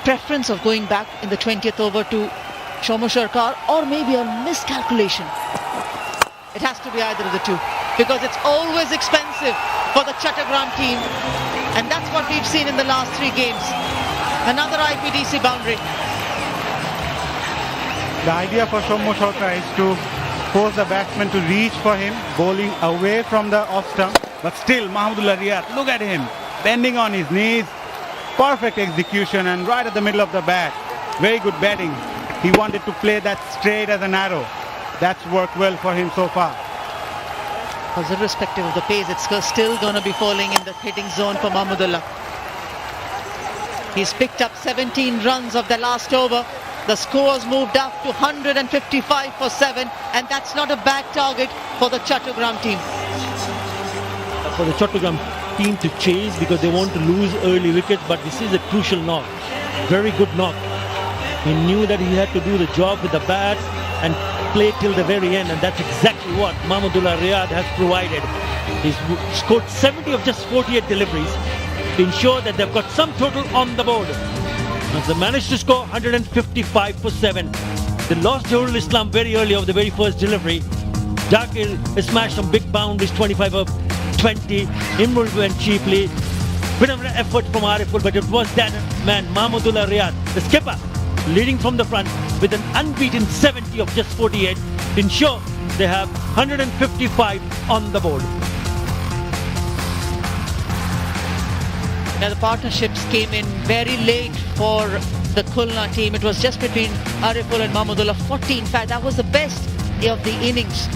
S: preference of going back in the 20th over to Shomo Sharkar, or maybe a miscalculation. It has to be either of the two, because it's always expensive for the Chattogram team, and that's what we've seen in the last 3 games. Another IPDC boundary.
A: The idea for Shomo Sharkar is to force the batsman to reach for him, bowling away from the off stump. But still, Mahmudullah Riyad, look at him, bending on his knees. Perfect execution and right at the middle of the bat. Very good batting. He wanted to play that straight as an arrow. That's worked well for him so far.
S: Because irrespective of the pace, it's still going to be falling in the hitting zone for Mahmudullah. He's picked up 17 runs of the last over. The score's moved up to 155 for 7, and that's not a bad target for the Chattogram team.
T: For the Chattogram team to chase, because they want to lose early wickets, but this is a crucial knock. Very good knock. He knew that he had to do the job with the bat and play till the very end, and that's exactly what Mahmudullah Riyad has provided. He's scored 70 of just 48 deliveries to ensure that they've got some total on the board. They managed to score 155 for 7. They lost Johurul Islam very early of the very first delivery. Dakir smashed some big boundaries, 25 of 20. Imrul went cheaply. Bit of an effort from Ariful, but it was that man, Mahmudullah Riyad, the skipper, leading from the front with an unbeaten 70 of just 48 to ensure they have 155 on the board.
S: Now the partnerships came in very late for the Khulna team. It was just between Ariful and Mahmudullah, 40. In fact, that was the best of the innings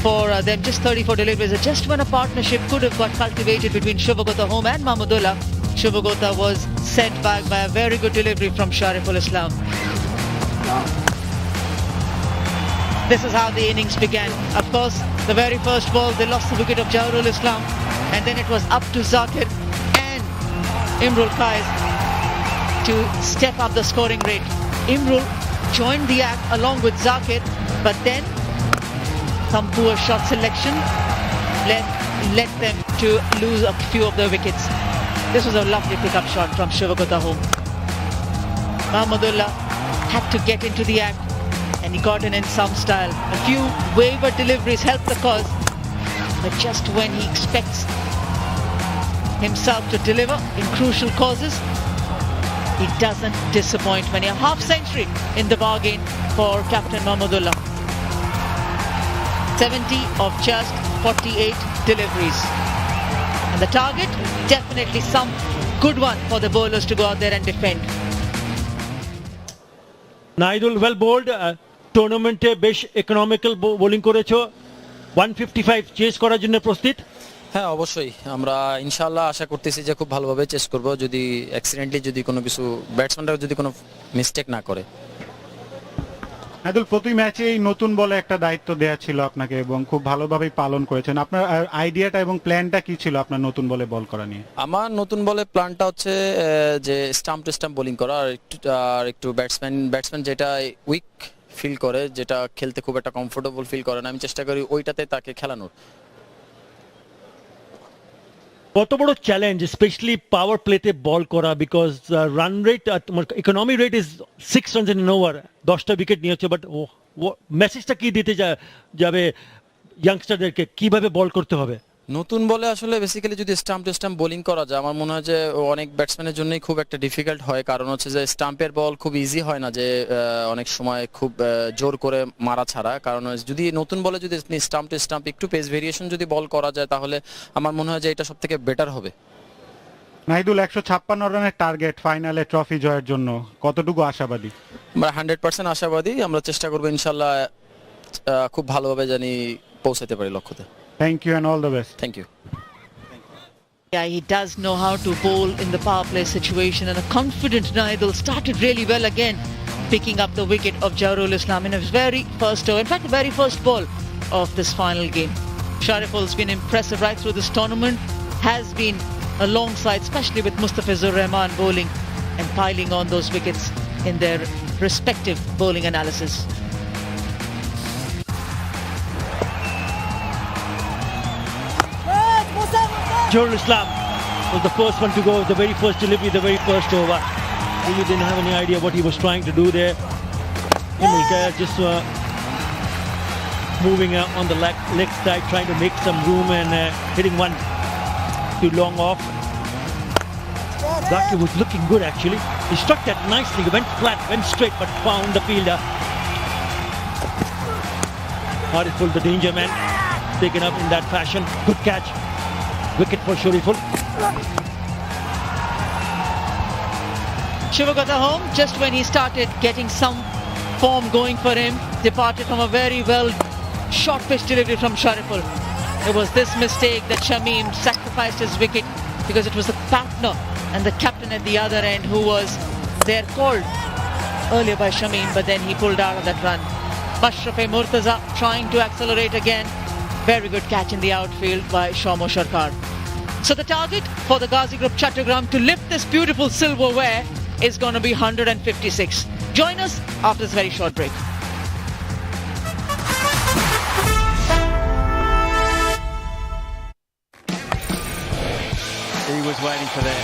S: for them, just 34 deliveries. Just when a partnership could have got cultivated between Shubhagota Home and Mahmudullah, Shubhagota was sent back by a very good delivery from Shariful Islam. This is how the innings began. Of course, the very first ball, they lost the wicket of Johurul Islam, and then it was up to Zakir and Imrul Qais to step up the scoring rate. Imrul joined the act along with Zakir, but then some poor shot selection led them to lose a few of their wickets. This was a lovely pickup shot from Shubhagota Home. Mahmudullah had to get into the act. and he got in some style. A few wayward deliveries helped the cause, but just when he expects himself to deliver in crucial causes, he doesn't disappoint. Many a half century in the bargain for Captain Mahmudullah. 70 of just 48 deliveries. And the target, definitely some good one for the bowlers to go out there and defend.
T: Naidul well bowled, টুর্নামেন্টে বেশ economical bowling করেছো, 155 chess করার জন্য প্রস্তুত?
H: হ্যাঁ অবশ্যই, আমরা ইনশাআল্লাহ আশা করতেছি যে খুব ভালোভাবে চেস করব, যদি অ্যাক্সিডেন্টলি যদি কোনো কিছু ব্যাটসম্যানরা যদি কোনো মিস্টেক না করে।
A: নাইদুল, প্রতি ম্যাচেই নতুন বলে একটা দায়িত্ব দেয়া ছিল আপনাকে এবং খুব ভালোভাবেই পালন করেছেন। আপনার আইডিয়াটা এবং প্ল্যানটা কি ছিল আপনার নতুন বলে বল করা নিয়ে?
H: আমার নতুন বলে প্ল্যানটা হচ্ছে যে স্টাম্প টু স্টাম্প বোলিং করা, আর একটু ব্যাটসম্যান যেটা উইক ফিল করে, যেটা খেলতে খুব একটা কমফোর্টেবল ফিল করে না, আমি চেষ্টা করি ওইটাতে তাকে খেলানোর।
T: কত বড় চ্যালেঞ্জ স্পেশালি পাওয়ার প্লেতে বল করা, because run rate, economy rate is 6 runs in over, 10টা উইকেট নিয়েছে, বাট মেসেজটা কি দিতে যাবে ইয়াংস্টারদেরকে, কিভাবে বল করতে হবে?
H: নতুন বলে আসলে বেসিক্যালি যদি স্টাম্প টু স্টাম্প বোলিং করা যায়, আমার মনে হয় যে অনেক ব্যাটসম্যানের জন্যই খুব একটা ডিফিকাল্ট হয়, কারণ হচ্ছে যে স্টাম্পের বল খুব ইজি হয় না, যে অনেক সময় খুব জোর করে মারা ছাড়া, কারণ যদি নতুন বলে যদি স্টাম্প টু স্টাম্প একটু পেস ভেরিয়েশন যদি বল করা যায়, তাহলে আমার মনে হয় যে এটা সবথেকে বেটার হবে।
A: নাইদুল, 156 রানের টার্গেট ফাইনালে ট্রফি জয়ের জন্য কতটুকু আশাবাদী?
H: আমরা 100% আশাবাদী, আমরা চেষ্টা করবো ইনশাআল্লাহ খুব ভালোভাবে জানি পৌঁছাতে পারি লক্ষ্যতে।
A: Thank you and all the best.
H: Thank you.
S: Yeah, he does know how to bowl in the power play situation, and a confident Naidul started really well again, picking up the wicket of Jahrul Islam in his very first over, in fact the very first ball of this final game. Shariful's been impressive right through this tournament, has been alongside, especially with Mustafizur Rahman bowling and piling on those wickets in their respective bowling analysis.
T: Jahrul Islam was the first one to go, the very first delivery, the very first over. He didn't have any idea what he was trying to do there. Imul Khair just moving on the leg side, trying to make some room and hitting one too long off. Zaki was looking good actually. He struck that nicely, went flat, went straight, but found the fielder. Hariful, the danger man, taken up in that fashion. Good catch. Wicket for Shariful.
S: Shiva got home just when he started getting some form going for him. Departed from a very well short pitch delivery from Shariful. It was this mistake that Shamim sacrificed his wicket, because it was the partner and the captain at the other end who was there called earlier by Shamim, but then he pulled out of that run. Mashraf-e Murtaza trying to accelerate again. Very good catch in the outfield by Shomo Sharkar. So the target for the Gazi Group Chattogram to lift this beautiful silverware is going to be 156. Join us after this very short break.
E: He was waiting for that.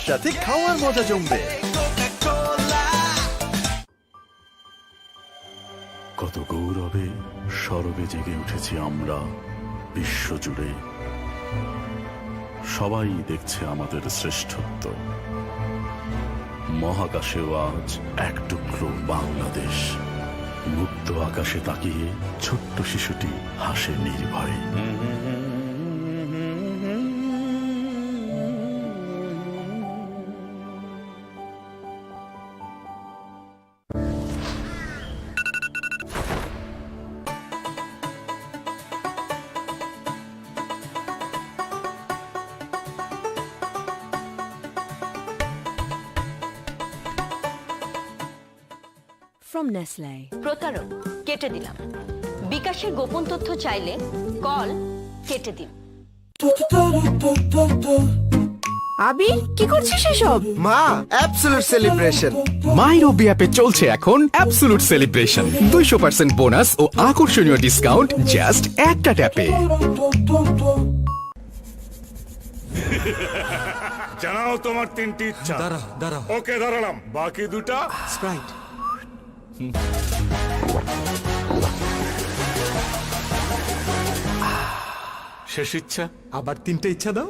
D: সাথে খাওয়ার মজা জমবে।
I: কত গৌরবে সরবে জেগে উঠেছি আমরা বিশ্ব জুড়ে, সবাই দেখছে আমাদের শ্রেষ্ঠত্ব। মহাকাশেও আজ এক টুকরো বাংলাদেশ, মুক্ত আকাশে তাকিয়ে ছোট্ট শিশুটি হাসে নির্ভয়ে।
P: From Nestle. প্রতারক কেটে দিলাম। বিকাশের গোপন তথ্য চাইলে কল কেটে দিন।
O: আবি কি করছিস এসব?
L: মা অ্যাবসলিউট সেলিব্রেশন।
V: মাইরবি অ্যাপে চলছে এখন অ্যাবসোলুট সেলিব্রেশন 200% বোনাস ও আকর্ষণীয় ডিসকাউন্ট জাস্ট একটা ট্যাপে।
G: জানাও তোমার তিনটি ইচ্ছা।
J: দাঁড়াও।
G: ওকে দাঁড়ালাম, বাকি দুটা
J: স্প্রাইট।
I: শেষ ইচ্ছা।
J: আবার 3টে ইচ্ছা দাও।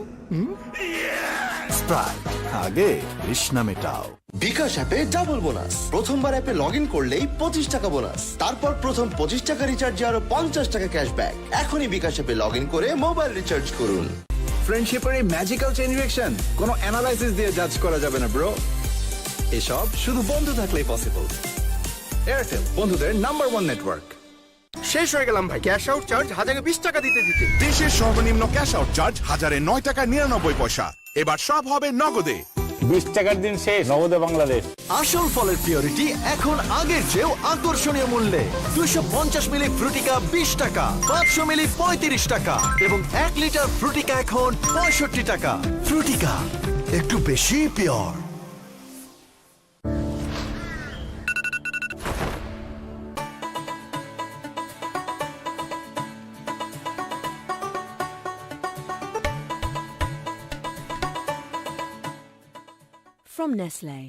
D: স্প্রাইট আগে তৃষ্ণা মেটাও।
C: বিকাশ অ্যাপে ডাবল বোনাস। প্রথমবার অ্যাপে লগ ইন করলেই 25 টাকা বোনাস। তারপর প্রথম 25 টাকা রিচার্জে আরো 50 টাকা ক্যাশব্যাক। এখনই বিকাশ অ্যাপে লগ ইন করে মোবাইল রিচার্জ করুন।
F: ফ্রেন্ডশিপের এই ম্যাজিক্যাল চেইন রিঅ্যাকশন কোনো অ্যানালাইসিস দিয়ে জাজ করা যাবে না ব্রো। এসব শুধু বন্ধু থাকলেই পসিবল। এয়ারটেল বন্ধুদের নাম্বার 1 নেটওয়ার্ক।
L: শেষ হয়ে গেলাম ভাই, ক্যাশ আউট চার্জ 1020 টাকা দিতে।
M: দেশের সর্বনিম্ন ক্যাশ আউট চার্জ 1009 টাকা 99 পয়সা। এবার সব হবে নগদে।
N: 20 টাকার দিন শেষ, নগদে বাংলাদেশ।
D: আসল ফলের পিওরিটি এখন আগের চেয়েও আকর্ষণীয় মূল্যে। 250 মিলি ফ্রুটিকা 20 টাকা, 500 মিলি 35 টাকা এবং 1 লিটার ফ্রুটিকা এখন 65 টাকা। ফ্রুটিকা একটু বেশি পিওর।
O: From Nestle.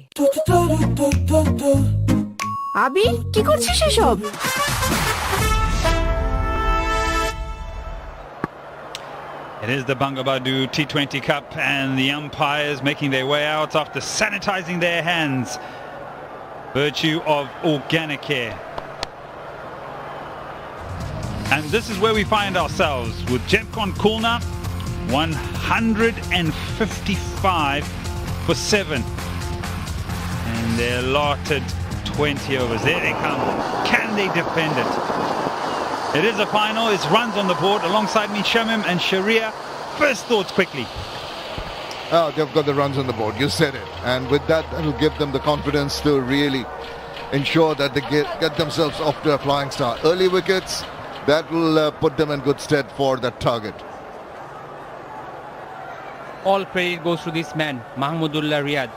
O: আবি কি করছিস এসব?
E: It is the Bangabadhu T20 Cup and the umpires making their way out after sanitizing their hands. Virtue of organic care. And this is where we find ourselves with Gemcon Khulna 155 for 7. And they're allotted 20 overs. There they come. Can they defend it? It is a final. It's runs on the board alongside me, Shamim and Sharia. First thoughts quickly.
K: They've got the runs on the board. You said it. And with that, that'll give them the confidence to really ensure that they get themselves off to a flying start. Early wickets, that will put them in good stead for that target.
W: All credit goes to this man, Mahmudullah Riyad.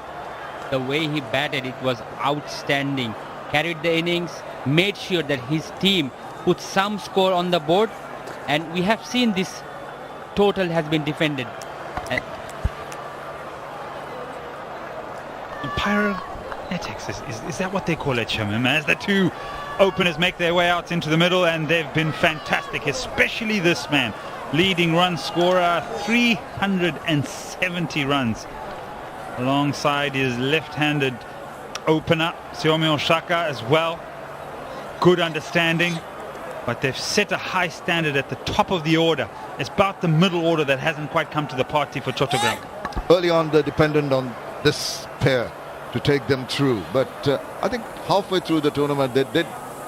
W: The way he batted, it was outstanding. Carried the innings, made sure that his team put some score on the board, and we have seen this total has been defended.
E: Pyrotechnics, is that what they call it, Shamim? As the two openers make their way out into the middle, and they've been fantastic, especially this man. Leading run scorer, 370 runs. Alongside his left-handed opener, Siomio Shaka as well. Good understanding, but they've set a high standard at the top of the order. It's about the middle order that hasn't quite come to the party for Chattogram.
K: Early on, they're dependent on this pair to take them through. But I think halfway through the tournament,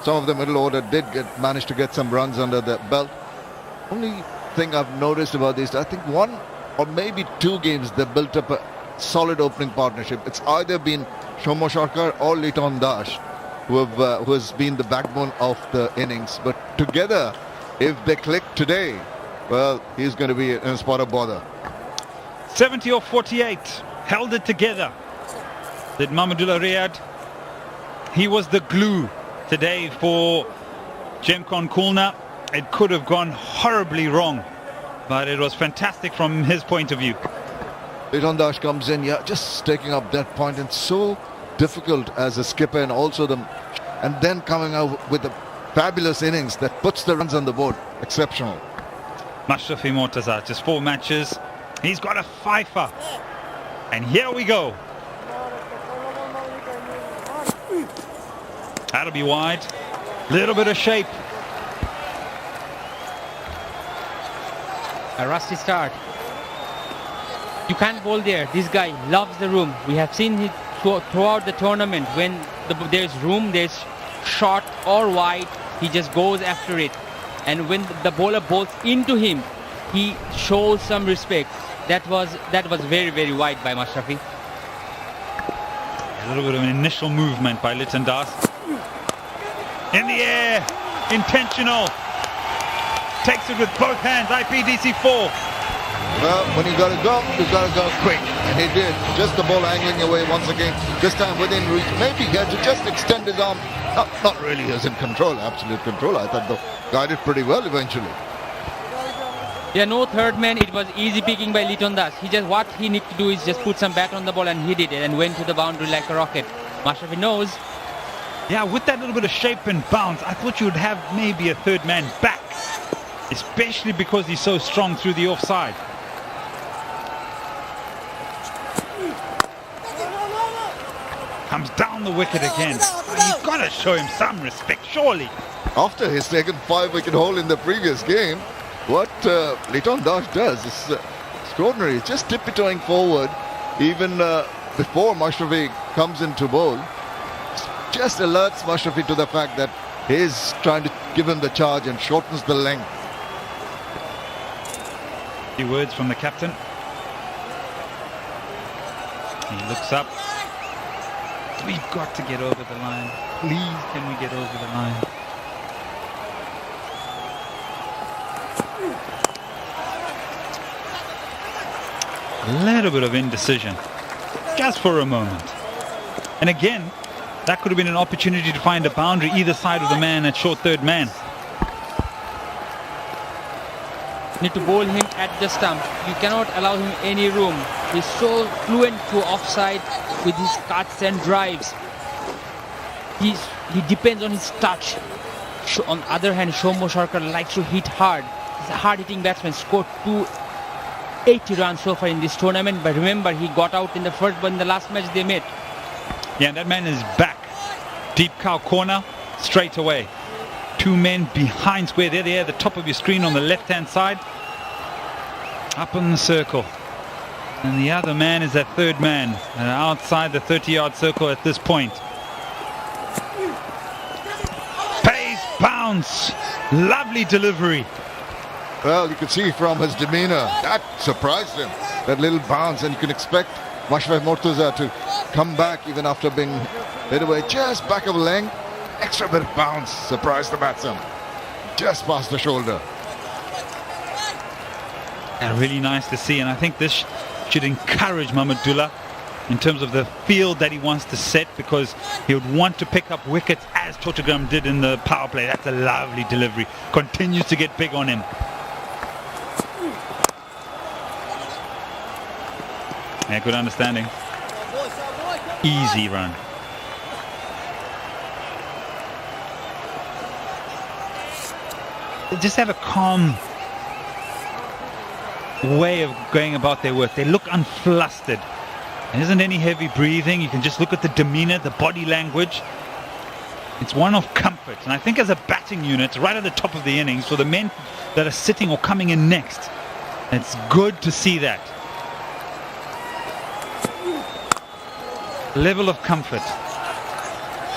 K: some of the middle order did manage to get some runs under the belt. Only thing I've noticed about this, I think one or maybe 2 games they built up a solid opening partnership. It's either been Shomo Sharkar or Liton Dash who has been the backbone of the innings. But together, if they click today, well, he's going to be in a spot of bother.
E: 70 or 48, held it together. Did Mahmudullah Riyad. He was the glue today for Gemcon Khulna. It could have gone horribly wrong, but it was fantastic from his point of view.
K: Liton Dash comes in, just taking up that point, and so difficult as a skipper, and also and then coming out with a fabulous innings that puts the runs on the board. Exceptional.
E: Mashrafi Mortaza, just 4 matches. He's got a fifer. And here we go. That'll be wide. Little bit of shape.
W: A rusty start. You can't bowl there. This guy loves the room. We have seen it throughout the tournament. When there's room, there's short or wide, he just goes after it. And when the bowler bowls into him, he shows some respect. That was very, very wide by Mashrafi.
E: A little bit of an initial movement by Liton Das. In the air, intentional. Takes it with both hands, IPDC 4.
K: Well, when you gotta go quick. And he did. Just the ball angling away once again. This time within reach. Maybe he had to just extend his arm. Not really. He was in control, absolute control. I thought the guided pretty well eventually.
W: Yeah, no third man. It was easy picking by Liton Das. What he need to do is just put some bat on the ball, and he did it and went to the boundary like a rocket. Mashrafi knows.
E: Yeah, with that little bit of shape and bounce, I thought you would have maybe a third man back, especially because he's so strong through the offside. Comes down the wicket again. You've got to show him some respect, surely.
K: After he's taken 5-wicket haul in the previous game, what Liton Das does is extraordinary. He's just tiptoeing forward even before Mashrafi comes into bowl. Just alerts Mashrafi to the fact that he's trying to give him the charge and shortens the length.
E: A few words from the captain. He looks up. We've got to get over the line. Please, can we get over the line? A little bit of indecision, just for a moment. And again, that could have been an opportunity to find a boundary either side of the man at short third man.
W: Need to bowl him at the stump. You cannot allow him any room. He's so fluent to offside with his cuts and drives. He depends on his touch. On the other hand, Shomo Sarkar likes to hit hard. He's a hard-hitting batsman. Scored 280 runs so far in this tournament. But remember, he got out in the first one in the last match they met.
E: Yeah, that man is back. Deep cow corner, straight away. Two men behind square. There they are at the top of your screen on the left-hand side. Up in the circle. And the other man is that third man outside the 30-yard circle at this point. Pace, bounce, lovely delivery.
K: Well, you can see from his demeanor, that surprised him, that little bounce, and you can expect Mashrafi Mortuza to come back even after being hit away just back of length. Extra bit of bounce, surprised the batsman, just past the shoulder.
E: And really nice to see, and I think this should encourage Mahmudullah in terms of the field that he wants to set, because he would want to pick up wickets as Chattogram did in the power play. That's a lovely delivery. Continues to get big on him. Yeah, good understanding. Easy run. They just have a calm way of going about their work. They look unflustered. There isn't any heavy breathing. You can just look at the demeanor, the body language. It's one of comfort. And I think as a batting unit, right at the top of the innings, for the men that are sitting or coming in next, it's good to see that. Level of comfort.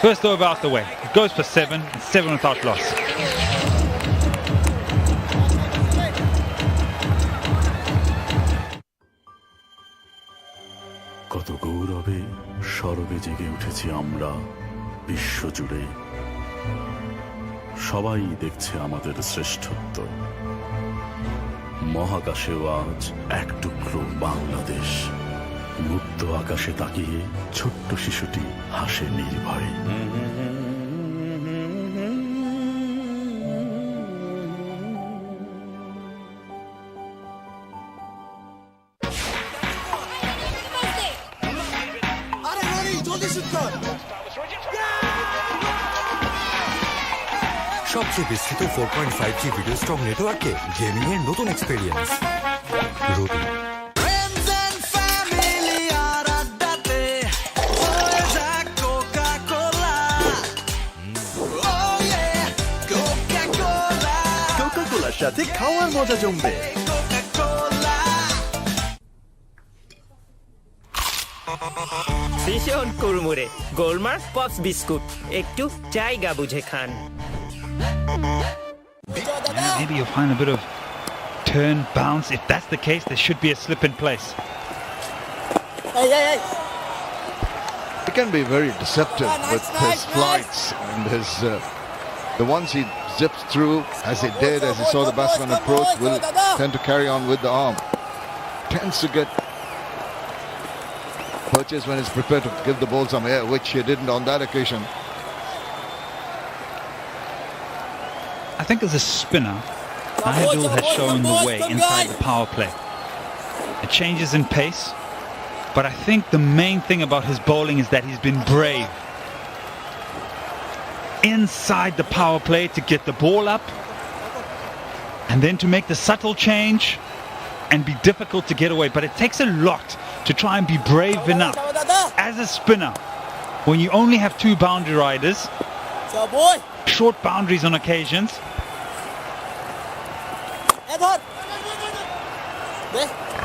E: First over out the way. It goes for 7, and 7 without loss.
Q: কত গৌরবে সরবে জেগে উঠেছি আমরা বিশ্ব জুড়ে, সবাই দেখছে আমাদের শ্রেষ্ঠত্ব। মহাকাশেও আজ এক টুকরো বাংলাদেশ, মুক্ত আকাশে তাকিয়ে ছোট্ট শিশুটি হাসে নির্ভয়ে।
J: সবচেয়ে বিস্তৃত 4.5G ভিডিও স্ট্রং নেটওয়ার্কে গেমিং এর নতুন এক্সপেরিয়েন্স রুবি।
D: কোকা-কোলার সাথে খাওয়ার মজা জমবে।
R: ভীষণ কুড়মুড়ে গোলমার্ক পপস বিস্কুট, একটু জায়গা বুঝে খান।
E: Maybe you'll find a bit of turn, bounce. If that's the case, there should be a slip in place.
K: He can be very deceptive with his flights and his the ones he zips through, as he did, as he saw the batsman approach, will tend to carry on with the arm. tends to get purchased when he's prepared to give the ball some air, which he didn't on that occasion.
E: I think as a spinner, Nayadul has shown the way inside the power play. It changes in pace, but I think the main thing about his bowling is that he's been brave. Inside the power play to get the ball up, and then to make the subtle change and be difficult to get away. But it takes a lot to try and be brave enough as a spinner when you only have 2 boundary riders, short boundaries on occasions,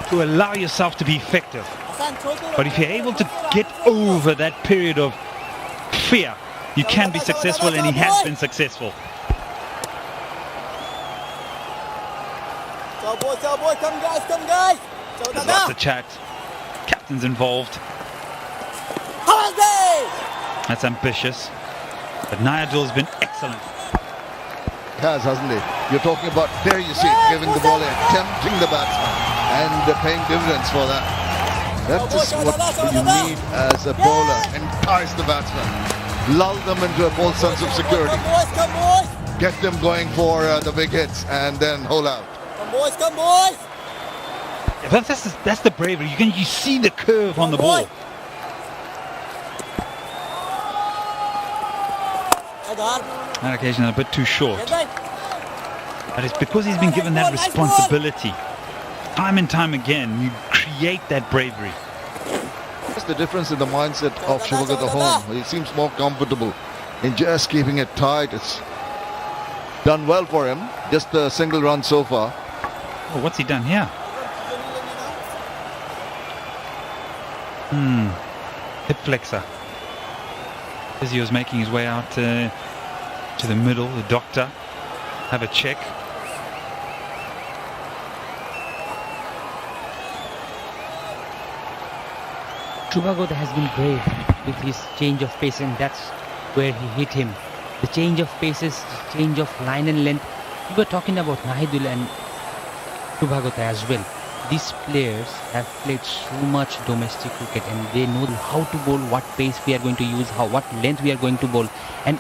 E: to allow yourself to be effective. But if you're able to get over that period of fear, you can be successful, and he has been successful. There's lots of chat. Captain's involved. That's ambitious. But Nayadul's been excellent.
K: Has, hasn't he? You're talking about, there you see, giving the ball in, tempting the batsman, and paying dividends for that. That's just what you need as a bowler. Entice the batsman. Lull them into a false sense of security. Get them going for the big hits, and then hold out.
E: Yeah, that's the bravery. You see the curve on the ball. That occasion a bit too short. But it's because he's been given that responsibility. Time and time again, you create that bravery.
K: That's the difference in the mindset of Shivagata home. He seems more comfortable in just keeping it tight. It's done well for him. Just a single run so far.
E: Oh, what's he done here? Hip flexor. As he was making his way out to the middle, the doctor have a check.
W: Shubhagota has been brave with his change of pace, and that's where he hit him. The change of paces, change of line and length. We were talking about Nahidul and Shubhagota as well. These players have played so much domestic cricket, and they know how to bowl, what pace we are going to use, what length we are going to bowl, and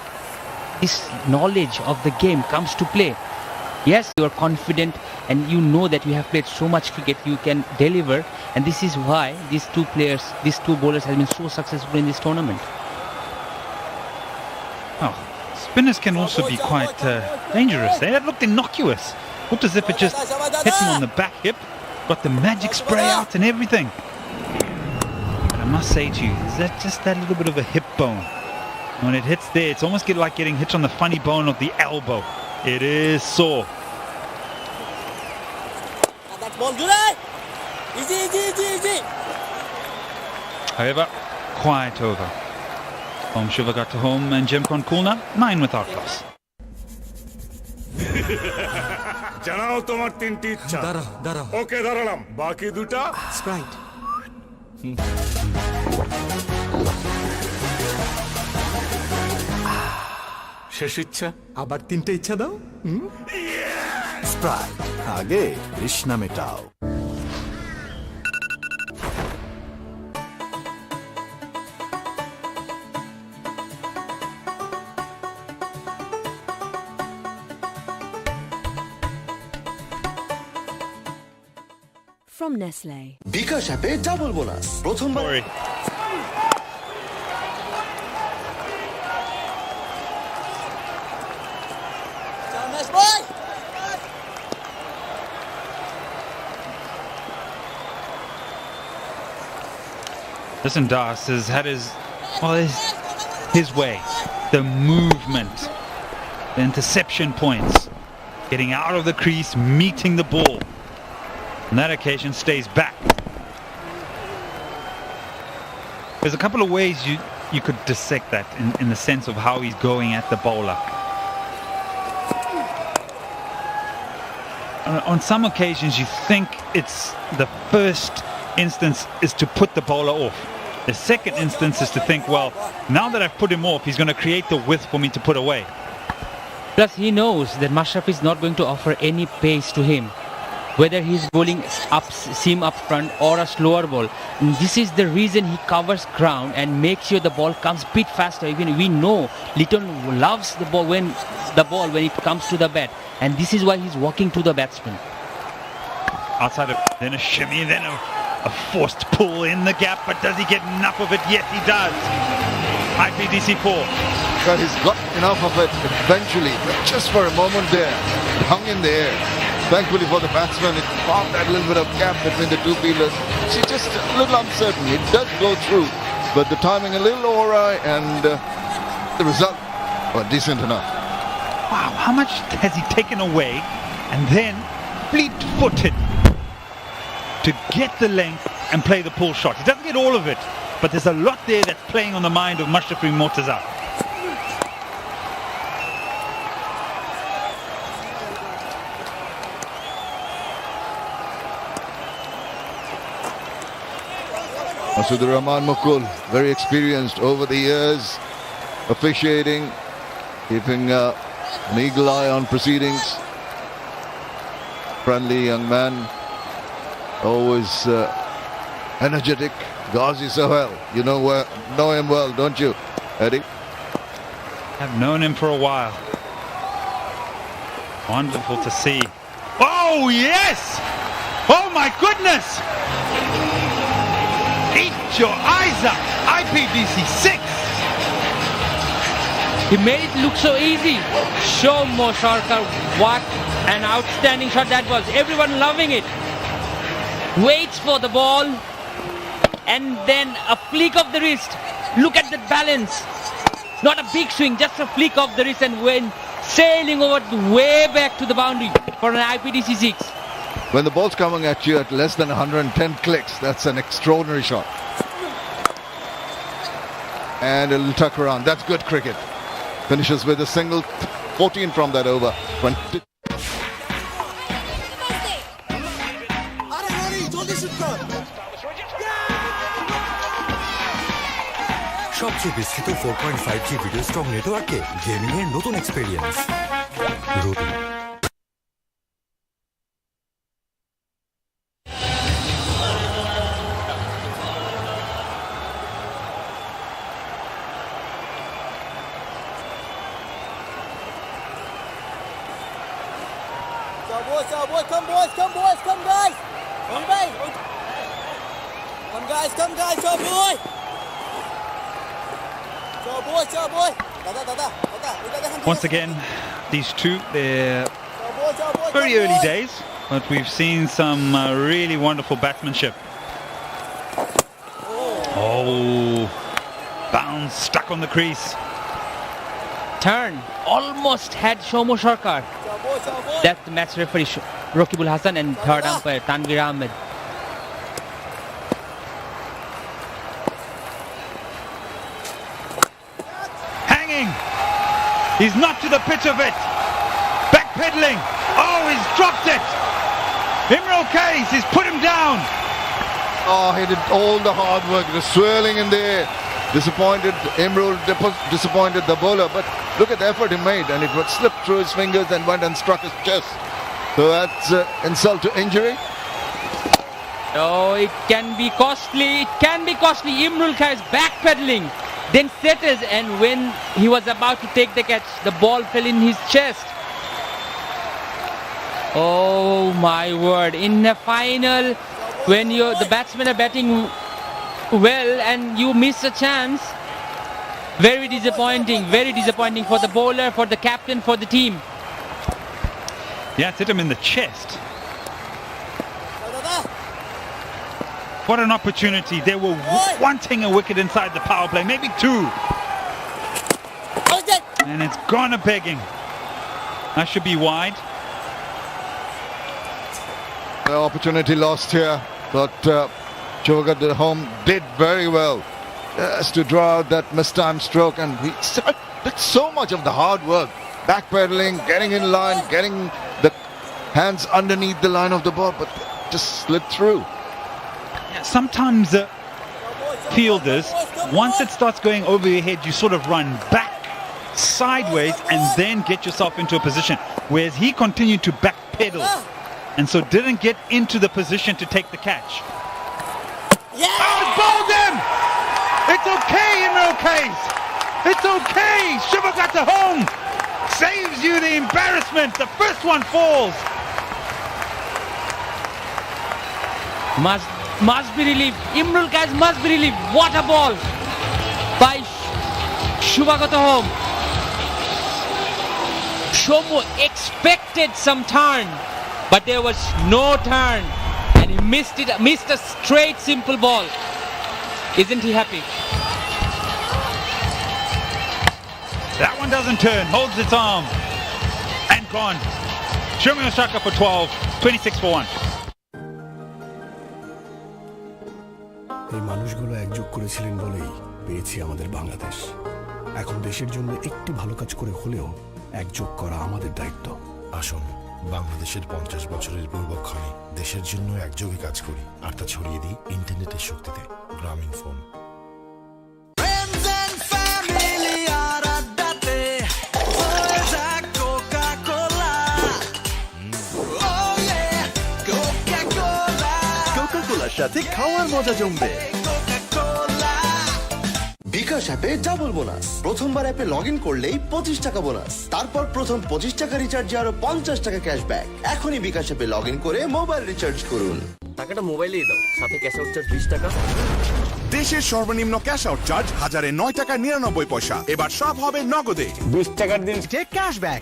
W: this knowledge of the game comes to play. Yes, you are confident and you know that you have played so much cricket, you can deliver, and this is why these two bowlers have been so successful in this tournament.
E: Oh, spinners can also be quite dangerous. That looked innocuous. Looked as if it just hit him on the back hip, got the magic spray out and everything. But I must say to you, is that just that little bit of a hip bone? When it hits there, it's almost like getting hit on the funny bone of the elbow. It is sore. However, quiet over. From Shivagata home and Gemcon Khulna, 9 without loss.
G: জানাও তোমার 3টি ইচ্ছা।
J: দাঁড়াও।
G: ওকে দাঁড়ালাম, বাকি 2টা
J: Sprite.
I: শেষ ইচ্ছা।
F: আবার 3টে ইচ্ছা দাও।
D: স্প্রাইট, আগে তৃষ্ণা মেটাও।
O: From Nestle.
C: বিকাশ অ্যাপে ডাবল বোনাস প্রথমবার।
E: Listen, Das has had his way. The movement, the interception points, getting out of the crease, meeting the ball. On that occasion, stays back. There's a couple of ways you could dissect that in the sense of how he's going at the bowler. On some occasions, you think it's the first instance is to put the bowler off. The second instance is to think, well, now that I've put him off, he's going to create the width for me to put away.
W: Plus, he knows that Mashraf is not going to offer any pace to him. whether he's bowling up seam up front or a slower ball. And this is the reason he covers ground and makes sure the ball comes a bit faster. Even we know Litton loves the ball when it comes to the bat, and this is why he's walking to the batsman.
E: Outside of, then a shimmy, then a forced pull in the gap, but does he get enough of it? Yes, he does. IPDC 4.
K: But he's got enough of it eventually, but just for a moment there, it hung in the air. Thankfully for the batsman, it found that little bit of gap between the two fielders. She's just a little uncertain. It does go through, but the timing a little awry, and the result, well, decent enough.
E: Wow, how much has he taken away? And then fleet-footed to get the length and play the pull shot. He doesn't get all of it, but there's a lot there that's playing on the mind of Mushrafri Mortaza.
K: Masudur Rahman Mukul, very experienced over the years, officiating, keeping an eagle eye on proceedings. Friendly young man, always energetic. Gazi Sohail, you know him well, don't you, Eddie?
E: I've known him for a while. Wonderful to see. Oh, yes! Oh, my goodness! Eat your eyes up! IPDC 6!
W: He made it look so easy. Show Mo Sarkar what an outstanding shot that was. Everyone loving it. Waits for the ball and then a flick of the wrist. Look at that balance. Not a big swing, just a flick of the wrist and went sailing over way back to the boundary for an IPDC 6.
K: When the ball's coming at you at less than 110 clicks, that's an extraordinary shot. And a little tuck around. That's good cricket. Finishes with a single, 14 from that over. 20.
J: সবচেয়ে বিস্তৃত 4.5G video strong নেটওয়ার্কে gaming এর নতুন experience Ruby.
A: Come boys, come guys. Come guys, come boy.
E: Once again, these two, they're very early days, but we've seen some really wonderful batsmanship. Oh, bounce, stuck on the crease.
W: Turn, almost had Shomo Sarkar. That's the match referee Rokibul Hassan and third umpire Tanvir Ahmed.
E: Hanging. He's not to the pitch of it. Backpedaling. Oh, he's dropped it. Imral Kais, he's put him down.
K: Oh, he did all the hard work. The swirling in the air. Disappointed. Imrul disappointed the bowler, but look at the effort he made, and it would slip through his fingers and went and struck his chest. So that's insult to injury.
W: Oh, it can be costly. It can be costly. Imrul Kais backpedaling, then settles, and when he was about to take the catch, the ball fell in his chest. Oh my word! In the final, when the batsmen are batting well and you miss a chance, very disappointing for the bowler, for the captain, for the team.
E: Yeah, it's hit him in the chest. What an opportunity. They were wanting a wicket inside the power play, maybe two. And it's gone a begging. That should be wide.
K: The opportunity lost here, but Chogat at home did very well just to draw out that mistimed stroke, and he did so much of the hard work, backpedaling, getting in line, getting the hands underneath the line of the ball, but just slid through.
E: Yeah, sometimes fielders, once it starts going over your head, you sort of run back sideways and then get yourself into a position, whereas he continued to backpedal and so didn't get into the position to take the catch. Yeah! Oh, bowled him! It's okay, Imran Case. It's okay. Shiva got to home. Saves you the embarrassment. The first one falls.
W: Must be relieved. Imrul Kais must be relieved. What a ball by Shubhagato home. Shomu expected some turn, but there was no turn, and he missed a straight simple ball. Isn't he happy?
E: That one doesn't turn, holds its arm, and gone. Shumi Osaka for 12, 26 for 1.
B: এই মানুষগুলো একযোগ করেছিলেন বলেই পেয়েছি আমাদের বাংলাদেশ। এখন দেশের জন্য একটি ভালো কাজ করে হলেও একযোগ করা আমাদের দায়িত্ব।
Q: আসুন বাংলাদেশের 50 বছরের পূর্বক্ষণে দেশের জন্য একযোগে কাজ করি আর তা ছড়িয়ে দিই ইন্টারনেটের শক্তিতে। গ্রামীণ ফোন।
D: কোকা-কোলার সাথে খাওয়ার মজা জমবে।
C: বিকাশ অ্যাপে ডাবল বোনাস। প্রথমবার অ্যাপে লগ ইন করলেই 25 টাকা বোনাস। তারপর প্রথম 25 টাকা রিচার্জে আরো 50 টাকা ক্যাশব্যাক। এখনই বিকাশ অ্যাপে লগ ইন করে মোবাইল রিচার্জ করুন।
A: টাকাটা মোবাইলেই দাও, সাথে ক্যাশ আউট চার্জ 20 টাকা।
M: দেশের সর্বনিম্ন ক্যাশ আউট চার্জ 1009 টাকা 99 পয়সা। এবার সব হবে নগদে।
N: 20 টাকার দিন
L: ক্যাশব্যাক